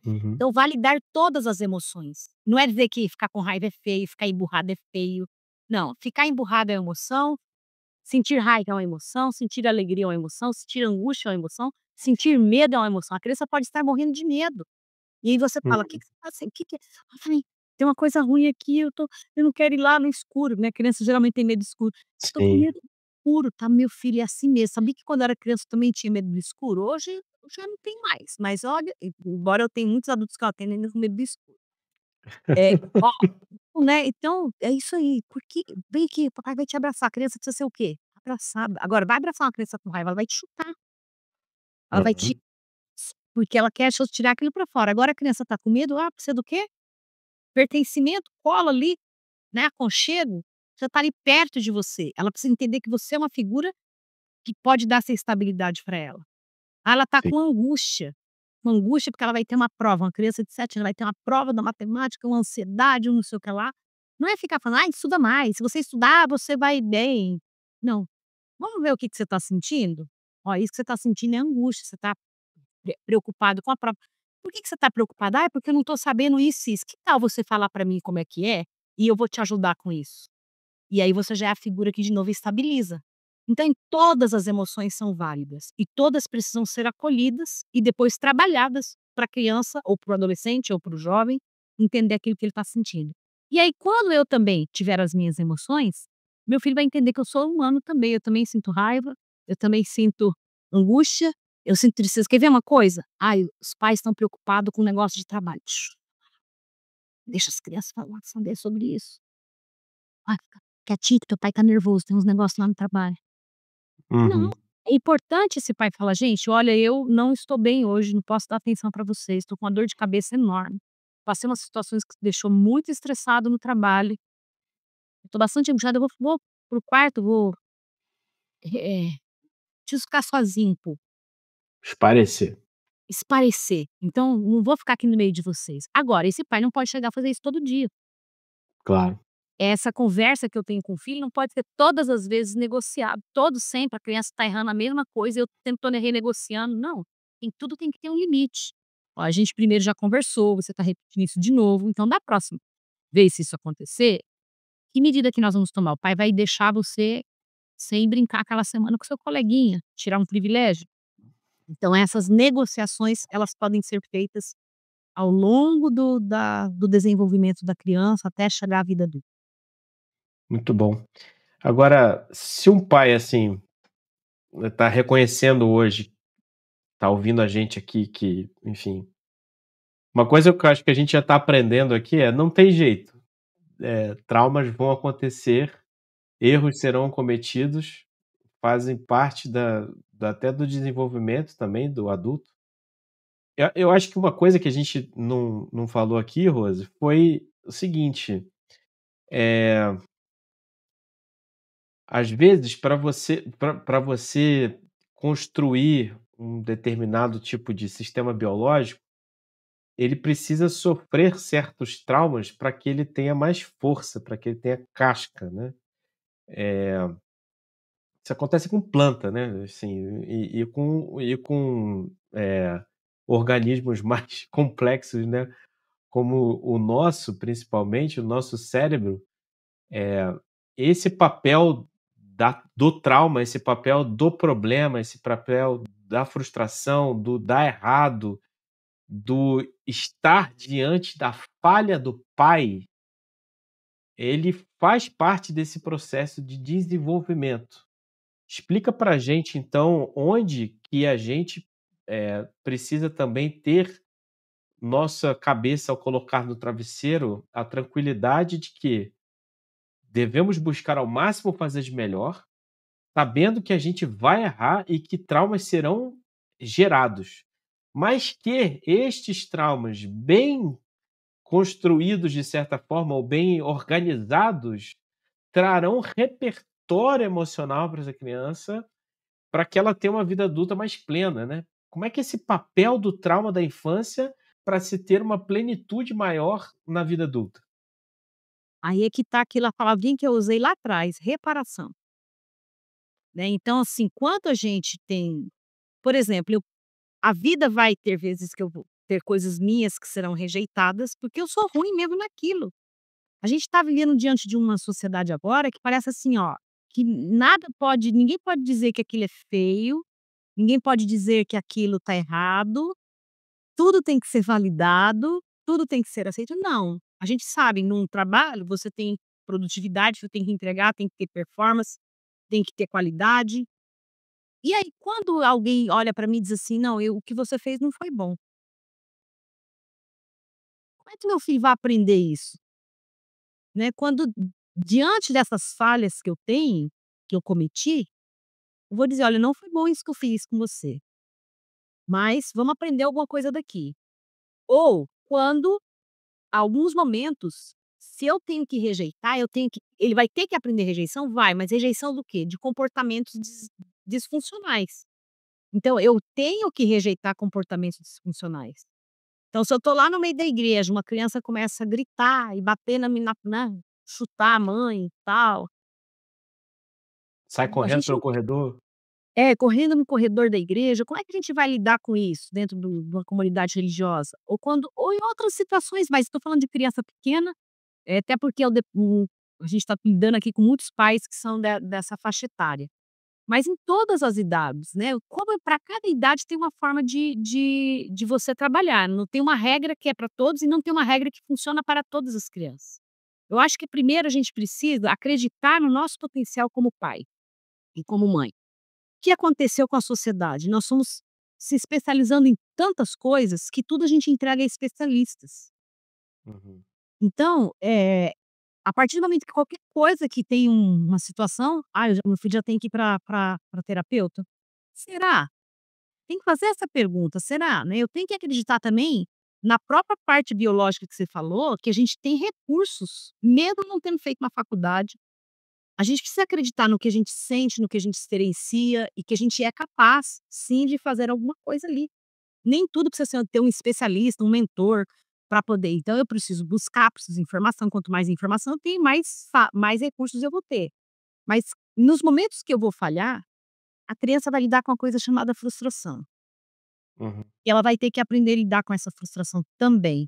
S2: Uhum.
S3: Então, validar todas as emoções. Não é dizer que ficar com raiva é feio, ficar emburrado é feio. Não, ficar emburrado é uma emoção, sentir raiva é uma emoção, sentir alegria é uma emoção, sentir angústia é uma emoção, sentir medo é uma emoção. A criança pode estar morrendo de medo. E aí você fala: "O que
S2: Uhum.
S3: que você tá sen que é?" "Ai, tem uma coisa ruim aqui, eu não quero ir lá no escuro", né, criança geralmente tem medo do escuro. "Eu tô com
S2: Sim.
S3: medo do escuro", "Tá, meu filho, é assim mesmo." Sabia que quando eu era criança eu também tinha medo do escuro? Hoje eu já não tenho mais, mas olha, embora eu tenha muitos adultos que eu atendo ainda com medo do escuro. É, ó, né, então é isso aí, porque vem aqui, papai vai te abraçar, a criança precisa ser o quê? Abraçada. Agora vai abraçar uma criança com raiva, ela vai te chutar, ela vai te
S2: Uhum.
S3: porque ela quer tirar aquilo pra fora. Agora a criança tá com medo, precisa do quê? Pertencimento, cola ali, né, aconchego, já tá ali perto de você. Ela precisa entender que você é uma figura que pode dar essa estabilidade para ela. Ela tá
S2: Sim.
S3: com angústia porque ela vai ter uma prova, uma criança de 7 anos vai ter uma prova da matemática, uma ansiedade, um não sei o que lá. Não é ficar falando: "Ai, estuda mais, se você estudar você vai bem." Não, vamos ver o que que você tá sentindo? Ó, isso que você tá sentindo é angústia, você tá preocupado com a prova. Por que que você está preocupada? "Ah, é porque eu não estou sabendo isso e isso." Que tal você falar para mim como é que é, e eu vou te ajudar com isso? E aí você já é a figura que de novo estabiliza. Então todas as emoções são válidas e todas precisam ser acolhidas e depois trabalhadas para a criança ou para o adolescente ou para o jovem entender aquilo que ele está sentindo. E aí quando eu também tiver as minhas emoções, meu filho vai entender que eu sou humano também, eu também sinto raiva, eu também sinto angústia, eu sinto tristeza. Quer ver uma coisa? "Ai, os pais estão preocupados com o negócio de trabalho." Deixa as crianças falar, saber sobre isso. "Ai, fica quietinho que teu pai tá nervoso, tem uns negócios lá no trabalho." Não,
S2: Uhum.
S3: é importante esse pai falar: "Gente, olha, eu não estou bem hoje, não posso dar atenção para vocês, estou com uma dor de cabeça enorme. Passei umas situações que me deixou muito estressado no trabalho, estou bastante angustiado, eu vou para o quarto, vou, preciso ficar sozinho um pouco,
S2: Esparecer.
S3: espairecer, então não vou ficar aqui no meio de vocês." Agora, esse pai não pode chegar a fazer isso todo dia.
S2: Claro.
S3: Essa conversa que eu tenho com o filho não pode ser todas as vezes negociado, todo sempre a criança está errando a mesma coisa e eu tentando renegociando, não, tudo tem que ter um limite. "Ó, a gente primeiro já conversou, você está repetindo isso de novo, então da próxima vez se isso acontecer, que medida que nós vamos tomar? O pai vai deixar você sem brincar aquela semana com seu coleguinha, tirar um privilégio? Então essas negociações, elas podem ser feitas ao longo do desenvolvimento da criança até chegar à vida adulta.
S2: Muito bom. Agora, se um pai, assim, está reconhecendo hoje, está ouvindo a gente aqui que, enfim, uma coisa que eu acho que a gente já está aprendendo aqui é: não tem jeito, traumas vão acontecer, erros serão cometidos, fazem parte da até do desenvolvimento também do adulto. Eu acho que uma coisa que a gente não falou aqui, Rose, foi o seguinte, eh, às vezes para você construir um determinado tipo de sistema biológico, ele precisa sofrer certos traumas para que ele tenha mais força, para que ele tenha casca, né. Isso acontece com planta, né, assim, e com organismos mais complexos, né, como o nosso, principalmente, o nosso cérebro, esse papel do trauma, esse papel do problema, esse papel da frustração, do dar errado, do estar diante da falha do pai, ele faz parte desse processo de desenvolvimento. Explica pra gente então onde que a gente, precisa também ter nossa cabeça ao colocar no travesseiro a tranquilidade de que devemos buscar ao máximo fazer de melhor, sabendo que a gente vai errar e que traumas serão gerados, mas que estes traumas bem construídos de certa forma ou bem organizados, trarão repertório emocional para essa criança, para que ela tenha uma vida adulta mais plena, né. Como é que é esse papel do trauma da infância para se ter uma plenitude maior na vida adulta?
S3: Aí é que tá aquela palavrinha que eu usei lá atrás, reparação, né. Então, assim, quando a gente tem por exemplo, a vida vai ter vezes que eu vou ter coisas minhas que serão rejeitadas, porque eu sou ruim mesmo naquilo. A gente está vivendo diante de uma sociedade agora que parece assim, ó, que nada pode ninguém pode dizer que aquilo é feio, ninguém pode dizer que aquilo está errado, tudo tem que ser validado, tudo tem que ser aceito. Não, a gente sabe, num trabalho você tem produtividade, você tem que entregar, tem que ter performance, tem que ter qualidade. E aí quando alguém olha para mim e diz assim: "Não, o que você fez não foi bom", como é que meu filho vai aprender isso? Né, quando diante dessas falhas que eu tenho, que eu cometi, eu vou dizer: "Olha, não foi bom isso que eu fiz com você, mas vamos aprender alguma coisa daqui". Ou quando, alguns momentos, se eu tenho que rejeitar, eu tenho que ele vai ter que aprender rejeição? Vai, mas rejeição do quê? De comportamentos disfuncionais. Então eu tenho que rejeitar comportamentos disfuncionais. Então se eu tô lá no meio da igreja, uma criança começa a gritar e bater na mi na né, chutar a mãe e tal.
S2: Sai
S3: A
S2: correndo
S3: gente
S2: pelo corredor?
S3: correndo no corredor da igreja, como é que a gente vai lidar com isso dentro de uma comunidade religiosa? Ou em outras situações, mas estou falando de criança pequena, até porque a gente está lidando aqui com muitos pais que são dessa faixa etária. Mas em todas as idades, né, como para cada idade tem uma forma de você trabalhar, não tem uma regra que é para todos e não tem uma regra que funciona para todas as crianças. Eu acho que primeiro a gente precisa acreditar no nosso potencial como pai e como mãe. Que aconteceu com a sociedade? Nós fomos se especializando em tantas coisas que tudo a gente entrega a especialistas.
S2: Uhum.
S3: Então, a partir do momento que qualquer coisa que tem uma situação, meu filho já tem que ir para terapeuta? Será? Tem que fazer essa pergunta, será, né? Eu tenho que acreditar também na própria parte biológica que você falou, que a gente tem recursos, mesmo não tendo feito uma faculdade. A gente precisa acreditar no que a gente sente, no que a gente experiencia e que a gente é capaz, sim, de fazer alguma coisa ali. Nem tudo precisa ter um especialista, um mentor para poder. Então eu preciso buscar, preciso de informação. Quanto mais informação eu tenho, mais recursos eu vou ter. Mas nos momentos que eu vou falhar, a criança vai lidar com uma coisa chamada frustração.
S2: Uhum.
S3: E ela vai ter que aprender a lidar com essa frustração também.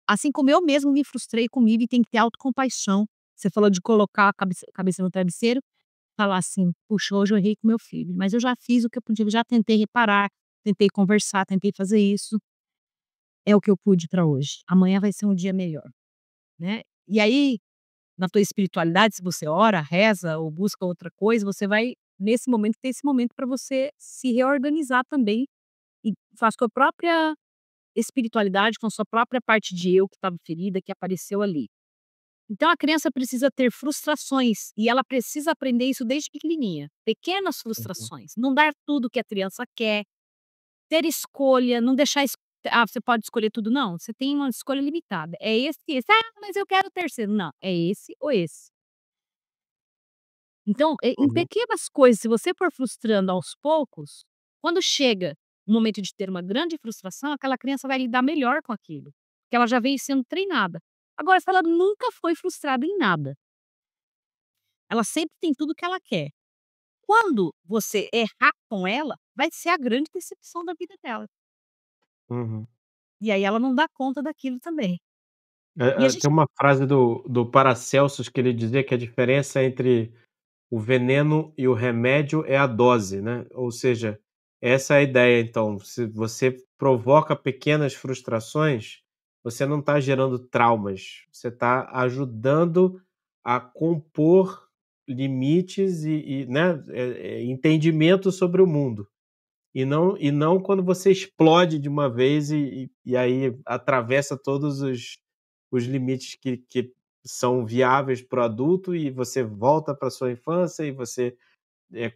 S3: Assim como eu mesmo me frustrei comigo e tem que ter autocompaixão. Você falou de colocar a cabeça no travesseiro. Falar assim: "Puxa, hoje eu errei com meu filho, mas eu já fiz o que eu podia, já tentei reparar, tentei conversar, tentei fazer isso, é o que eu pude para hoje. Amanhã vai ser um dia melhor, né. E aí, na tua espiritualidade, se você ora, reza ou busca outra coisa, você vai, nesse momento, ter esse momento para você se reorganizar também e faz com a própria espiritualidade, com a sua própria parte de eu que estava ferida, que apareceu ali. Então a criança precisa ter frustrações e ela precisa aprender isso desde pequenininha. Pequenas
S2: Uhum.
S3: frustrações, não dar tudo que a criança quer, ter escolha, não deixar você pode escolher tudo, não, você tem uma escolha limitada, é esse e esse. "Ah, mas eu quero o terceiro", não, é esse ou esse. Então, em
S2: Uhum.
S3: pequenas coisas, se você for frustrando aos poucos, quando chega o momento de ter uma grande frustração, aquela criança vai lidar melhor com aquilo, porque ela já veio sendo treinada. Agora, se ela nunca foi frustrada em nada, ela sempre tem tudo que ela quer. Quando você errar com ela, vai ser a grande decepção da vida dela.
S2: Uhum.
S3: E aí ela não dá conta daquilo também. E a
S2: Tem
S3: gente
S2: uma frase do Paracelsus que ele dizia que a diferença entre o veneno e o remédio é a dose, né, ou seja, essa é a ideia então, se você provoca pequenas frustrações, você não está gerando traumas, você está ajudando a compor limites e, né, entendimento sobre o mundo. E não quando você explode de uma vez e aí atravessa todos os limites que são viáveis para o adulto e você volta para sua infância e você,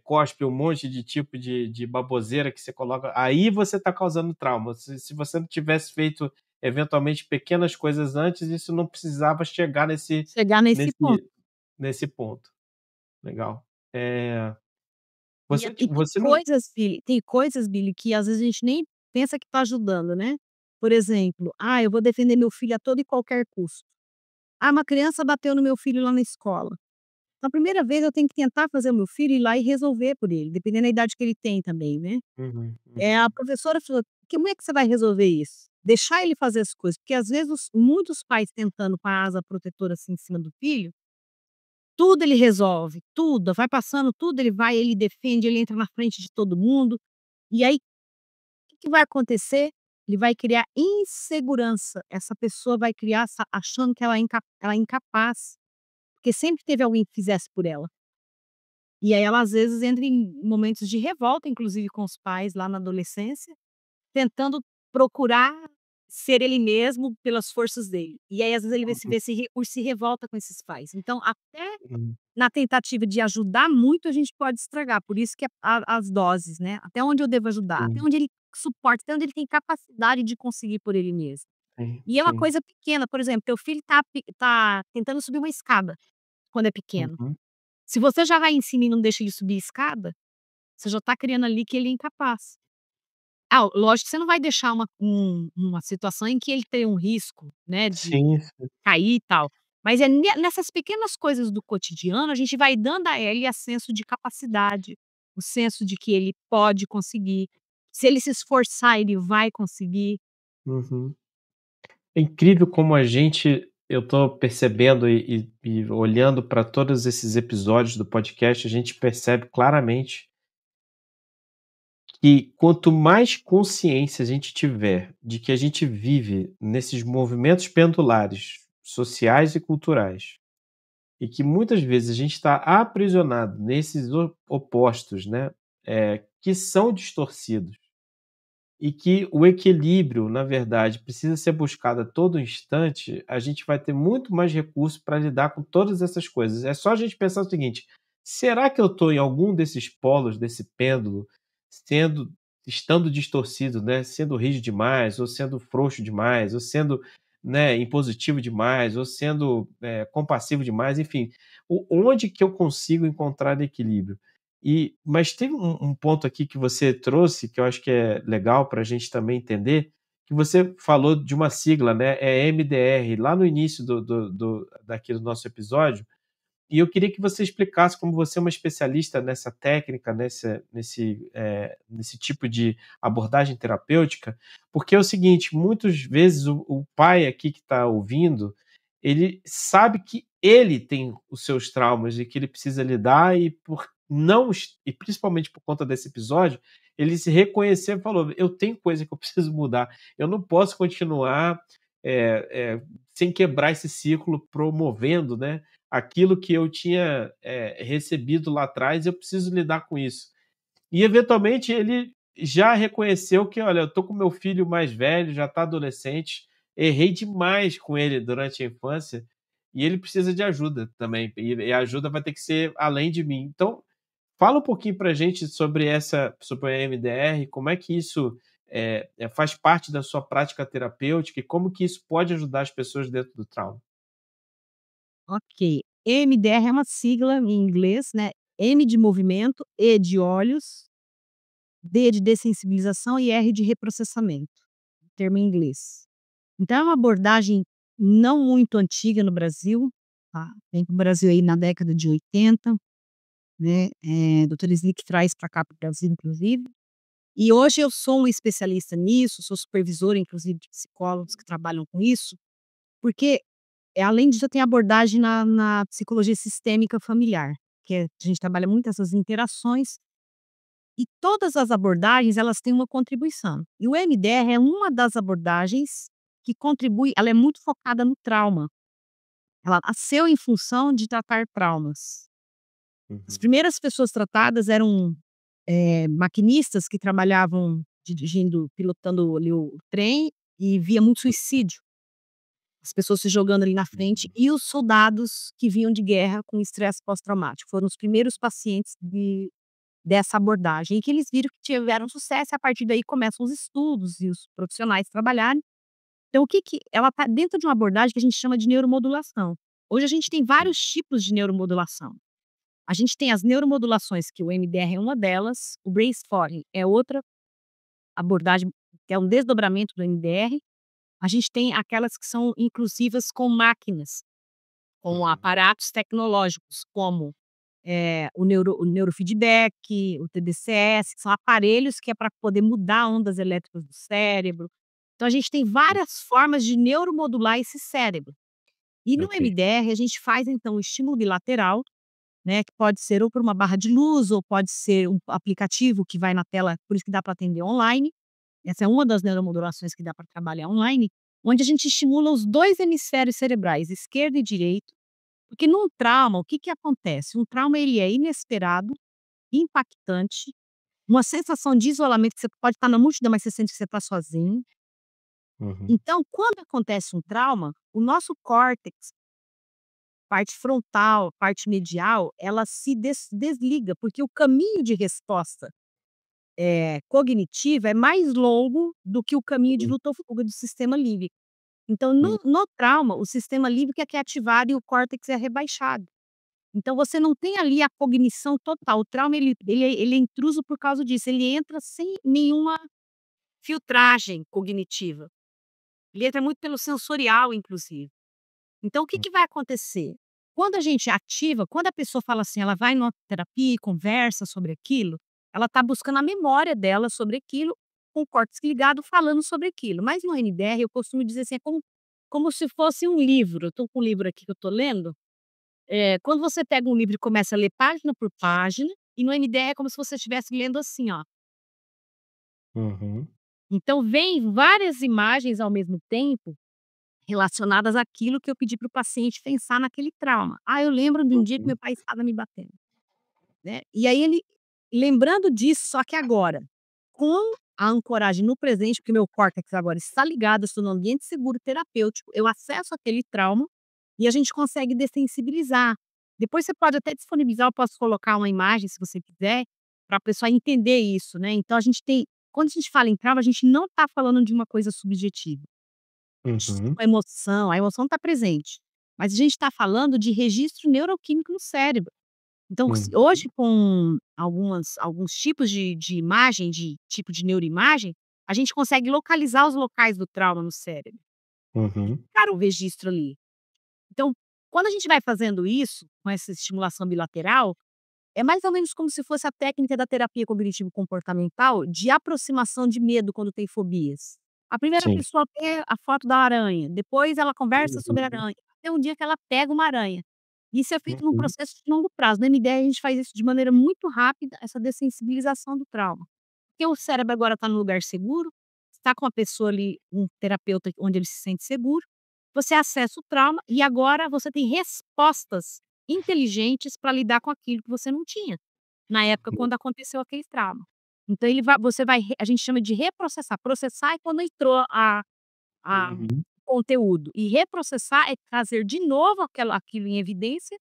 S2: cospe um monte de tipo de baboseira que você coloca, aí você está causando trauma. Se você não tivesse feito eventualmente pequenas coisas antes, isso não precisava chegar
S3: chegar nesse ponto.
S2: nesse nesse ponto. Legal. Eh,
S3: E tem
S2: você não.
S3: coisas, Billy, que às vezes a gente nem pensa que está ajudando, né. Por exemplo, eu vou defender meu filho a todo e qualquer custo. Uma criança bateu no meu filho lá na escola. Na primeira vez eu tenho que tentar fazer o meu filho ir lá e resolver por ele, dependendo da idade que ele tem também, né.
S2: Uhum,
S3: A
S2: uhum,
S3: professora falou: "Como é que você vai resolver isso? Deixar ele fazer as coisas", porque às vezes muitos pais tentando com a asa protetora, assim, em cima do filho, tudo ele resolve, tudo, vai passando tudo, ele defende, ele entra na frente de todo mundo, e aí o que vai acontecer? Ele vai criar insegurança, essa pessoa vai criar achando que ela é incapaz, porque sempre teve alguém que fizesse por ela. E aí ela às vezes entra em momentos de revolta, inclusive com os pais lá na adolescência, tentando procurar ser ele mesmo pelas forças dele. E aí às vezes ele vai se
S2: uhum,
S3: vê se revolta com esses pais. Então até
S2: uhum,
S3: na tentativa de ajudar muito, a gente pode estragar, por isso que as doses, né, até onde eu devo ajudar, até
S2: sim,
S3: onde ele suporta, até onde ele tem capacidade de conseguir por ele mesmo.
S2: sim,
S3: E é uma
S2: sim.
S3: coisa pequena, por exemplo, teu filho tá tentando subir uma escada, quando é pequeno.
S2: Uhum,
S3: Se você já vai em cima e não deixa ele subir a escada, você já tá criando ali que ele é incapaz. Lógico que você não vai deixar uma situação em que ele tem um risco, né, de
S2: sim, sim.
S3: cair e tal. Mas é nessas pequenas coisas do cotidiano, a gente vai dando a ele a senso de capacidade, o senso de que ele pode conseguir. Se ele se esforçar, ele vai conseguir.
S2: Uhum. É incrível como eu tô percebendo e olhando para todos esses episódios do podcast, a gente percebe claramente que quanto mais consciência a gente tiver de que a gente vive nesses movimentos pendulares sociais e culturais, e que muitas vezes a gente está aprisionado nesses opostos, né, que são distorcidos. E que o equilíbrio, na verdade, precisa ser buscado a todo instante, a gente vai ter muito mais recurso para lidar com todas essas coisas. É só a gente pensar o seguinte: será que eu estou em algum desses polos, desse pêndulo, sendo estando distorcido, né, sendo rígido demais, ou sendo frouxo demais, ou sendo, né, impositivo demais, ou sendo, compassivo demais, enfim, onde que eu consigo encontrar equilíbrio? Mas teve um ponto aqui que você trouxe, que eu acho que é legal para a gente também entender, que você falou de uma sigla, né, é MDR, lá no início daqui do nosso episódio, e eu queria que você explicasse como você é uma especialista nessa técnica, nesse tipo de abordagem terapêutica, porque é o seguinte, muitas vezes o pai aqui que está ouvindo, ele sabe que ele tem os seus traumas e que ele precisa lidar e por não es e principalmente por conta desse episódio, ele se reconheceu e falou: "Eu tenho coisa que eu preciso mudar, eu não posso continuar, sem quebrar esse ciclo promovendo, né, aquilo que eu tinha, recebido lá atrás, eu preciso lidar com isso". E eventualmente ele já reconheceu que: "Olha, eu tô com meu filho mais velho, já está adolescente, errei demais com ele durante a infância, e ele precisa de ajuda também, e a ajuda vai ter que ser além de mim". Então, fala um pouquinho pra gente sobre a MDR, como é que isso, faz parte da sua prática terapêutica e como que isso pode ajudar as pessoas dentro do trauma?
S3: Ok. EMDR é uma sigla em inglês, né, M de movimento, E de olhos, D de dessensibilização e R de reprocessamento, termo em inglês. Então é uma abordagem não muito antiga no Brasil, tá, vem para o Brasil aí na década de 80, né, doutor Slick traz para cá para o Brasil inclusive, e hoje eu sou um especialista nisso, sou supervisora inclusive de psicólogos que trabalham com isso, porque, além disso eu tenho abordagem na psicologia sistêmica familiar, que a gente trabalha muito essas interações, e todas as abordagens elas têm uma contribuição. E o MDR é uma das abordagens que contribui, ela é muito focada no trauma. Ela nasceu em função de tratar traumas. As
S2: Uhum,
S3: primeiras pessoas tratadas eram, maquinistas que trabalhavam dirigindo, pilotando ali o trem e via muito suicídio. As pessoas se jogando ali na frente
S2: uhum.
S3: e os soldados que vinham de guerra com estresse pós-traumático. Foram os primeiros pacientes dessa abordagem e que eles viram que tiveram sucesso e a partir daí começam os estudos e os profissionais trabalharem. Então o que que ela está dentro de uma abordagem que a gente chama de neuromodulação. Hoje a gente tem vários tipos de neuromodulação. A gente tem as neuromodulações que o MDR é uma delas, o brainstorming é outra abordagem, que é um desdobramento do MDR. A gente tem aquelas que são inclusivas com máquinas, com
S2: Uhum.
S3: aparatos tecnológicos como o neurofeedback, o TDCS, que são aparelhos que é para poder mudar ondas elétricas do cérebro. Então a gente tem várias formas de neuromodular esse cérebro. E no
S2: Ok.
S3: MDR a gente faz então o estímulo bilateral, né, que pode ser ou por uma barra de luz ou pode ser um aplicativo que vai na tela, por isso que dá para atender online. Essa é uma das neuromodulações que dá para trabalhar online, onde a gente estimula os 2 hemisférios cerebrais, esquerdo e direito, porque num trauma, o que que acontece? Um trauma ele é inesperado, impactante, uma sensação de isolamento, que você pode estar na multidão, mas você sente que você está sozinho.
S2: Uhum.
S3: Então, quando acontece um trauma, o nosso córtex, parte frontal, parte medial, ela se desliga, porque o caminho de resposta, cognitiva é mais longo do que o caminho de
S2: Hum,
S3: luta ou fuga do sistema límbico. Então,
S2: hum,
S3: no trauma, o sistema límbico é que é ativado e o córtex é rebaixado. Então você não tem ali a cognição total, o trauma ele é intruso por causa disso, ele entra sem nenhuma filtragem cognitiva, ele entra muito pelo sensorial inclusive. Então o que
S2: hum,
S3: que vai acontecer? Quando a gente ativa, quando a pessoa fala assim, ela vai numa terapia e conversa sobre aquilo, ela está buscando a memória dela sobre aquilo, com o córtex ligado falando sobre aquilo, mas no NDR eu costumo dizer assim, é como se fosse um livro, eu estou com um livro aqui que eu estou lendo. Quando você pega um livro e começa a ler página por página, e no NDR é como se você estivesse lendo assim, ó.
S2: uhum,
S3: Então vem várias imagens ao mesmo tempo, relacionadas àquilo que eu pedi para o paciente pensar naquele trauma. "Ah, eu lembro de um dia que
S2: uhum,
S3: meu pai estava me batendo", né. E aí ele lembrando disso, só que agora, com a ancoragem no presente, porque meu córtex agora está ligado, eu estou num ambiente seguro terapêutico, eu acesso aquele trauma, e a gente consegue dessensibilizar. Depois você pode até disponibilizar, eu posso colocar uma imagem se você quiser, para a pessoa entender isso, né. Então a gente tem quando a gente fala em trauma, a gente não está falando de uma coisa subjetiva,
S2: uhum,
S3: a emoção está presente, mas a gente está falando de registro neuroquímico no cérebro. Então,
S2: hum,
S3: hoje com alguns tipos de imagem, de tipo de neuroimagem, a gente consegue localizar os locais do trauma no cérebro, e
S2: uhum,
S3: ficar o registro ali. Então, quando a gente vai fazendo isso, com essa estimulação bilateral, é mais ou menos como se fosse a técnica da terapia cognitivo comportamental de aproximação de medo quando tem fobias. A primeira
S2: sim.
S3: pessoa vê a foto da aranha, depois ela conversa sobre a
S2: Uhum,
S3: aranha, até um dia que ela pega uma aranha. Isso é feito num
S2: uhum.
S3: processo de longo prazo. Na MDR a gente faz isso de maneira muito rápida, essa dessensibilização do trauma. porque o cérebro agora está no lugar seguro, está com a pessoa ali, um terapeuta onde ele se sente seguro, você acessa o trauma e agora você tem respostas inteligentes para lidar com aquilo que você não tinha, na época quando aconteceu aquele trauma. Então ele vai você vai re a gente chama de reprocessar, processar é quando entrou a
S2: Uhum.
S3: conteúdo, e reprocessar é trazer de novo aquilo em evidência.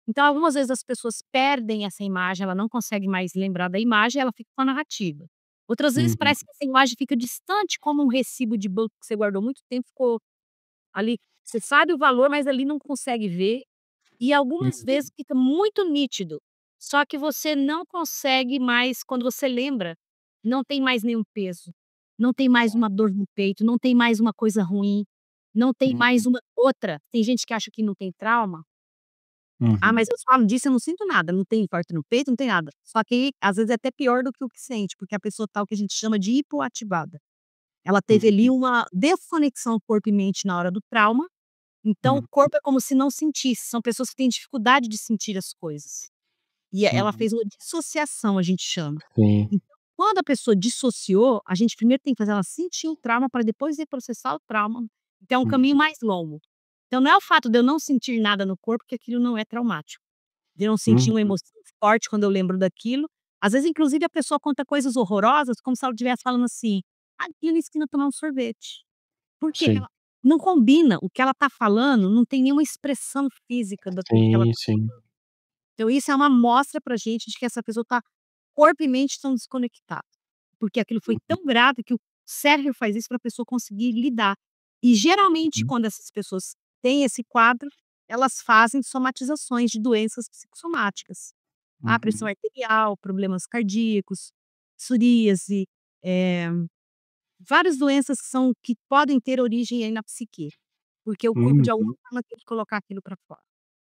S3: Então algumas vezes as pessoas perdem essa imagem, ela não consegue mais lembrar da imagem, ela fica com a narrativa. Outras vezes
S2: Uhum.
S3: parece que essa imagem fica distante, como um recibo de banco que você guardou muito tempo, ficou ali, você sabe o valor, mas ali não consegue ver, e algumas vezes
S2: Uhum.
S3: fica muito nítido, só que você não consegue mais, quando você lembra, não tem mais nenhum peso, não tem mais uma dor no peito, não tem mais uma coisa ruim, não tem mais
S2: Uhum.
S3: uma outra, tem gente que acha que não tem trauma: "Ah,
S2: Uhum.
S3: mas eu falo disso, eu não sinto nada, não tem infarto no peito, não tem nada". Só que às vezes é até pior do que o que sente, porque a pessoa tá o que a gente chama de hipoativada. Ela teve ali
S2: Uhum.
S3: uma desconexão corpo e mente na hora do trauma, então o
S2: Uhum.
S3: corpo é como se não sentisse, são pessoas que têm dificuldade de sentir as coisas. E ela
S2: Uhum.
S3: fez uma dissociação, a gente chama.
S2: Sim.
S3: Então, quando a pessoa dissociou, a gente primeiro tem que fazer ela sentir o trauma para depois reprocessar o trauma, então é um
S2: Uhum.
S3: caminho mais longo. Então não é o fato de eu não sentir nada no corpo que aquilo não é traumático, de eu não sentir
S2: Uhum.
S3: uma emoção forte quando eu lembro daquilo. Às vezes, inclusive, a pessoa conta coisas horrorosas, como se ela estivesse falando assim: "Ah, aqui na esquina tomar um sorvete". Porque
S2: Sim.
S3: ela não combina, o que ela está falando não tem nenhuma expressão física daquilo que ela
S2: Sim,
S3: está.
S2: sim.
S3: Então isso é uma amostra pra gente de que essa pessoa tá, corpo e mente estão desconectados, porque aquilo foi
S2: Uhum.
S3: tão grave que o cérebro faz isso pra pessoa conseguir lidar. E geralmente
S2: Uhum.
S3: quando essas pessoas têm esse quadro, elas fazem somatizações de doenças psicossomáticas. Ah, pressão
S2: Uhum.
S3: arterial, problemas cardíacos, psoríase, eh, várias doenças que podem ter origem aí na psique, porque o corpo de alguma
S2: Uhum.
S3: forma tem que colocar aquilo pra fora.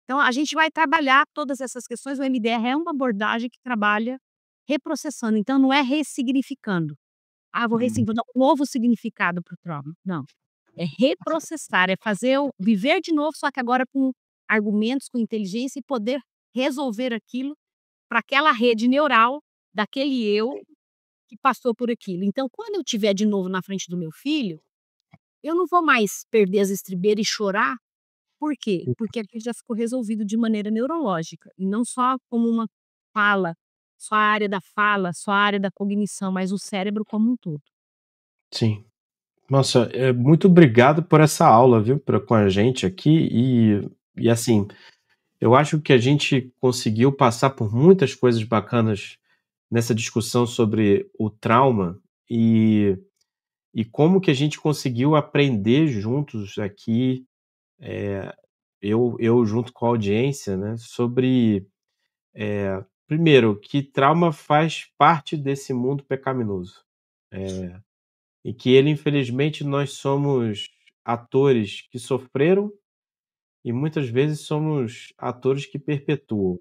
S3: Então a gente vai trabalhar todas essas questões, o MDR é uma abordagem que trabalha reprocessando, então não é ressignificando. "Ah,
S2: Uhum.
S3: vou dar um novo significado para o trauma", não. É reprocessar, é fazer o viver de novo, só que agora com argumentos, com inteligência e poder resolver aquilo para aquela rede neural daquele eu que passou por aquilo. Então quando eu estiver de novo na frente do meu filho, eu não vou mais perder as estribeiras e chorar. Por quê? Porque aqui já ficou resolvido de maneira neurológica, e não só como uma fala, só a área da fala, só a área da cognição, mas o cérebro como um todo.
S2: Sim. Nossa, muito obrigado por essa aula, viu, com a gente aqui e assim, eu acho que a gente conseguiu passar por muitas coisas bacanas nessa discussão sobre o trauma e como que a gente conseguiu aprender juntos aqui, eu junto com a audiência, né, sobre, primeiro, que trauma faz parte desse mundo pecaminoso, e que ele infelizmente nós somos atores que sofreram e muitas vezes somos atores que perpetuam,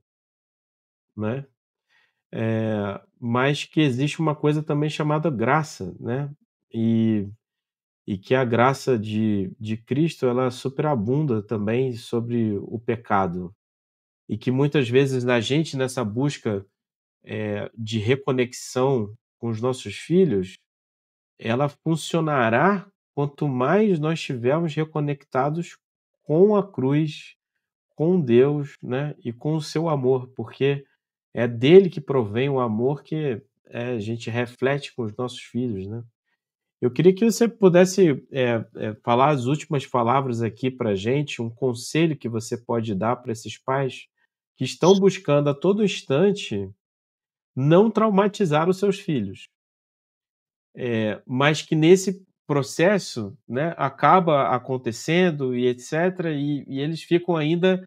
S2: né. Mas que existe uma coisa também chamada graça, né, e que a graça de Cristo ela superabunda também sobre o pecado, e que muitas vezes na gente nessa busca, de reconexão com os nossos filhos, ela funcionará quanto mais nós estivermos reconectados com a cruz, com Deus, né, e com o seu amor, porque é dele que provém o amor que, a gente reflete com os nossos filhos, né. Eu queria que você pudesse, falar as últimas palavras aqui pra gente, um conselho que você pode dar para esses pais que estão buscando a todo instante não traumatizar os seus filhos, mas que nesse processo, né, acaba acontecendo e etcétera, e eles ficam ainda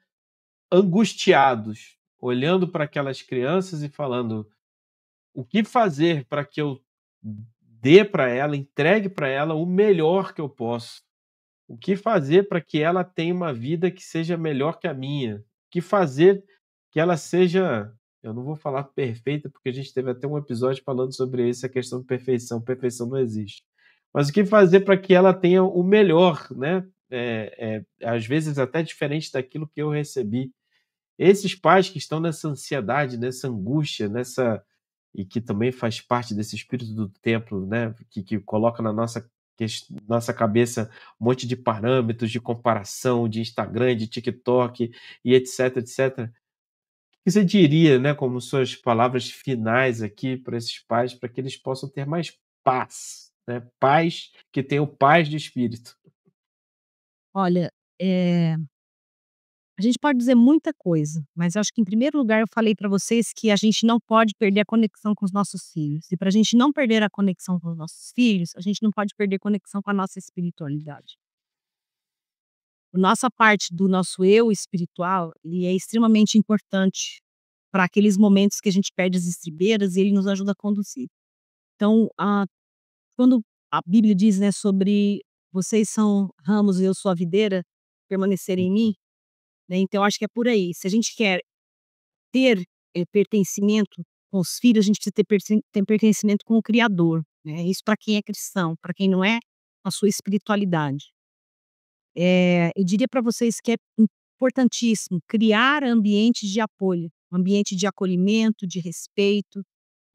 S2: angustiados, olhando para aquelas crianças e falando: "O que fazer para que eu dê para ela, entregue para ela o melhor que eu posso? O que fazer para que ela tenha uma vida que seja melhor que a minha? O que fazer que ela seja", eu não vou falar perfeita, porque a gente teve até um episódio falando sobre essa questão de perfeição, perfeição não existe. Mas o que fazer para que ela tenha o melhor, né, às vezes até diferente daquilo que eu recebi. Esses pais que estão nessa ansiedade, nessa angústia, e que também faz parte desse espírito do templo, né, que coloca na nossa cabeça um monte de parâmetros de comparação de Instagram, de TikTok e etc, etc. O que você diria, né, como suas palavras finais aqui para esses pais, para que eles possam ter mais paz, né, paz que tenham paz de espírito?
S3: Olha, a gente pode dizer muita coisa, mas eu acho que em primeiro lugar eu falei para vocês que a gente não pode perder a conexão com os nossos filhos, e para a gente não perder a conexão com os nossos filhos, a gente não pode perder conexão com a nossa espiritualidade. A nossa parte do nosso eu espiritual, ele é extremamente importante para aqueles momentos que a gente perde as estribeiras e ele nos ajuda a conduzir. Então, quando a Bíblia diz, né, sobre vocês são ramos e eu sou a videira, permanecer em mim, né, então eu acho que é por aí. Se a gente quer ter, pertencimento com os filhos, a gente precisa ter pertencimento com o Criador, né, isso para quem é cristão, para quem não é, a sua espiritualidade. Eu diria para vocês que é importantíssimo criar ambientes de apoio, um ambiente de acolhimento, de respeito,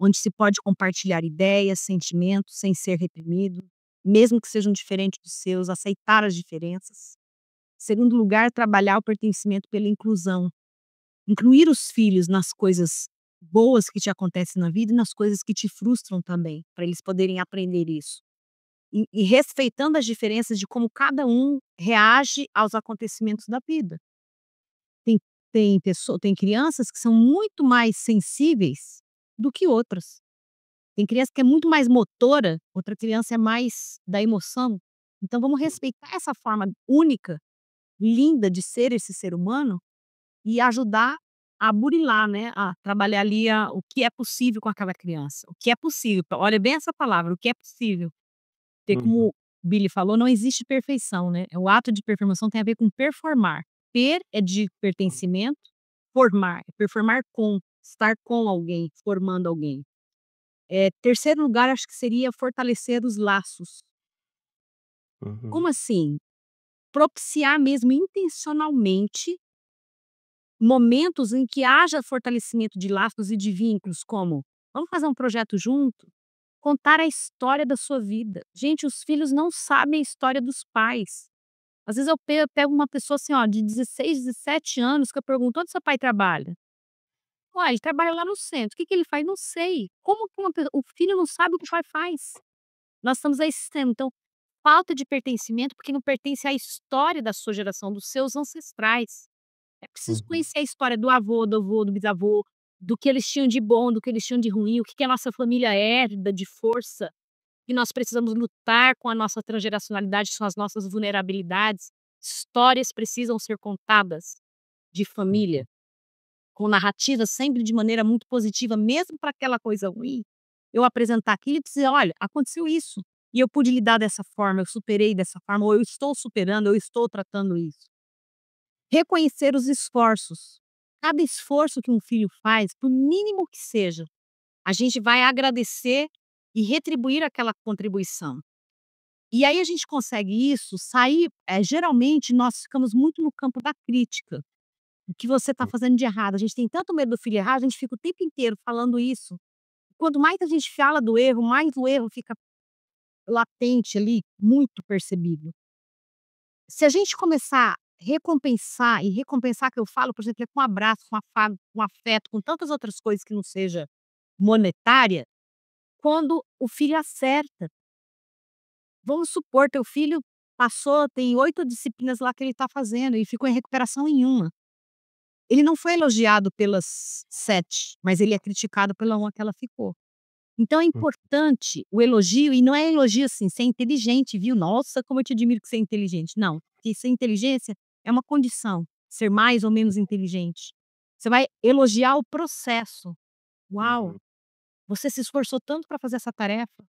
S3: onde se pode compartilhar ideias, sentimentos, sem ser reprimido, mesmo que sejam diferentes dos seus, aceitar as diferenças. Segundo lugar, trabalhar o pertencimento pela inclusão. Incluir os filhos nas coisas boas que te acontecem na vida e nas coisas que te frustram também, para eles poderem aprender isso. E respeitando as diferenças de como cada um reage aos acontecimentos da vida. Tem tem crianças que são muito mais sensíveis do que outras. Tem criança que é muito mais motora, outra criança é mais da emoção. Então vamos respeitar essa forma única, linda de ser esse ser humano e ajudar a burilar, né, a trabalhar ali o que é possível com aquela criança. O que é possível, olha bem essa palavra, o que é possível. Porque como
S2: Uhum,
S3: o Billy falou, não existe perfeição, né, o ato de performação tem a ver com performar. Per é de pertencimento, formar é performar com, estar com alguém, formando alguém. Terceiro lugar, acho que seria fortalecer os laços.
S2: uhum,
S3: Como assim? Propiciar mesmo intencionalmente momentos em que haja fortalecimento de laços e de vínculos, como: "Vamos fazer um projeto junto?". Contar a história da sua vida. Gente, os filhos não sabem a história dos pais. Às vezes eu pego uma pessoa assim, ó, de 16, 17 anos, que eu pergunto: "Onde seu pai trabalha?". "Ó, ele trabalha lá no centro". "O que que ele faz?". "Não sei". Como que o filho não sabe o que o pai faz? Nós estamos a esse extremo. Então, falta de pertencimento, porque não pertence à história da sua geração, dos seus ancestrais. É preciso
S2: uhum,
S3: conhecer a história do avô, do bisavô, do que eles tinham de bom, do que eles tinham de ruim, o que que a nossa família herda de força, que nós precisamos lutar com a nossa transgeracionalidade, são as nossas vulnerabilidades. Histórias precisam ser contadas de família,
S2: uhum,
S3: com narrativas sempre de maneira muito positiva, mesmo para aquela coisa ruim, eu apresentar aquilo e dizer: "Olha, aconteceu isso, e eu pude lidar dessa forma, eu superei dessa forma, ou eu estou superando, eu estou tratando isso". Reconhecer os esforços. Cada esforço que um filho faz, por mínimo que seja, a gente vai agradecer e retribuir aquela contribuição. E aí a gente consegue isso, sair, geralmente nós ficamos muito no campo da crítica. O que você está
S2: uhum,
S3: fazendo de errado? A gente tem tanto medo do filho errar, a gente fica o tempo inteiro falando isso. Quanto mais a gente fala do erro, mais o erro fica latente ali, muito percebido. Se a gente começar a recompensar, e recompensar que eu falo, por exemplo, é com abraço, com afago, com afeto, com tantas outras coisas que não seja monetária, quando o filho acerta. Vamos supor, teu filho passou, tem 8 disciplinas lá que ele está fazendo e ficou em recuperação em uma. Ele não foi elogiado pelas 7, mas ele é criticado pela uma que ela ficou. Então é
S2: uhum,
S3: importante o elogio, e não é elogio assim: "Você é inteligente, viu? Nossa, como eu te admiro que você é inteligente". Não, porque ser inteligência é uma condição, ser mais ou menos inteligente. Você vai elogiar o processo. "Uau,
S2: uhum,
S3: você se esforçou tanto para fazer essa tarefa.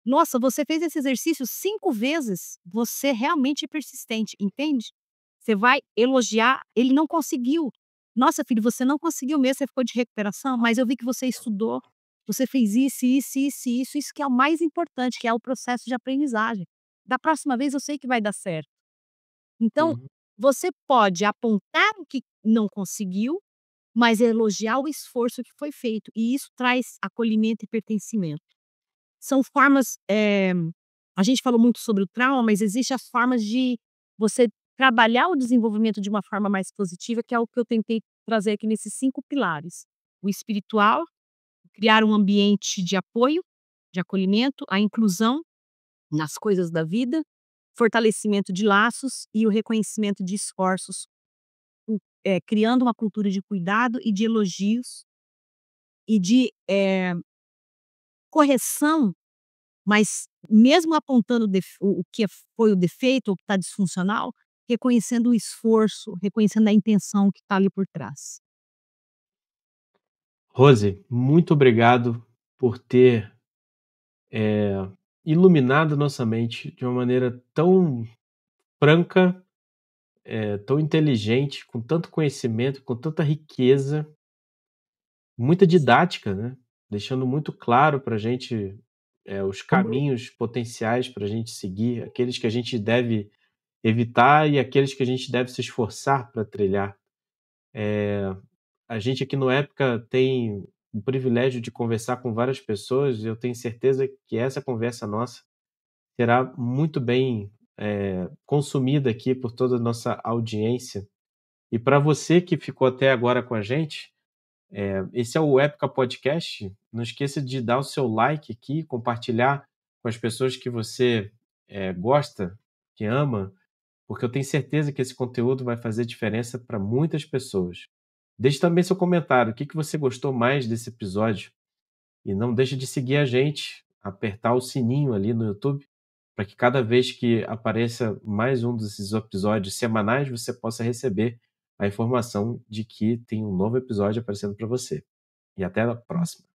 S3: Nossa, você fez esse exercício 5 vezes, você realmente é persistente", entende? Você vai elogiar, ele não conseguiu. "Nossa filho, você não conseguiu mesmo, você ficou de recuperação, mas eu vi que você estudou, você fez isso, isso, isso e isso que é o mais importante, que é o processo de aprendizagem. Da próxima vez eu sei que vai dar certo". Então,
S2: uhum,
S3: você pode apontar o que não conseguiu, mas elogiar o esforço que foi feito, e isso traz acolhimento e pertencimento. São formas, a gente falou muito sobre o trauma, mas existe as formas de você trabalhar o desenvolvimento de uma forma mais positiva, que é o que eu tentei trazer aqui nesses 5 pilares. O espiritual, criar um ambiente de apoio, de acolhimento, a inclusão nas coisas da vida, fortalecimento de laços e o reconhecimento de esforços, criando uma cultura de cuidado e de elogios e de, correção, mas mesmo apontando o que foi o defeito ou o que está disfuncional, reconhecendo o esforço, reconhecendo a intenção que está ali por trás.
S2: Rose, muito obrigado por ter iluminado nossa mente de uma maneira tão franca, tão inteligente, com tanto conhecimento, com tanta riqueza, muita didática, né? Deixando muito claro para a gente os caminhos potenciais para a gente seguir, aqueles que a gente deve evitar e aqueles que a gente deve se esforçar para trilhar. A gente aqui no Épica tem o privilégio de conversar com várias pessoas e eu tenho certeza que essa conversa nossa será muito bem consumida aqui por toda a nossa audiência. E para você que ficou até agora com a gente, esse é o Épica Podcast. Não esqueça de dar o seu like aqui, compartilhar com as pessoas que você gosta, que ama, porque eu tenho certeza que esse conteúdo vai fazer diferença para muitas pessoas. Deixe também seu comentário, o que você gostou mais desse episódio. E não deixe de seguir a gente, apertar o sininho ali no YouTube, para que cada vez que apareça mais um desses episódios semanais, você possa receber a informação de que tem um novo episódio aparecendo para você. E até a próxima.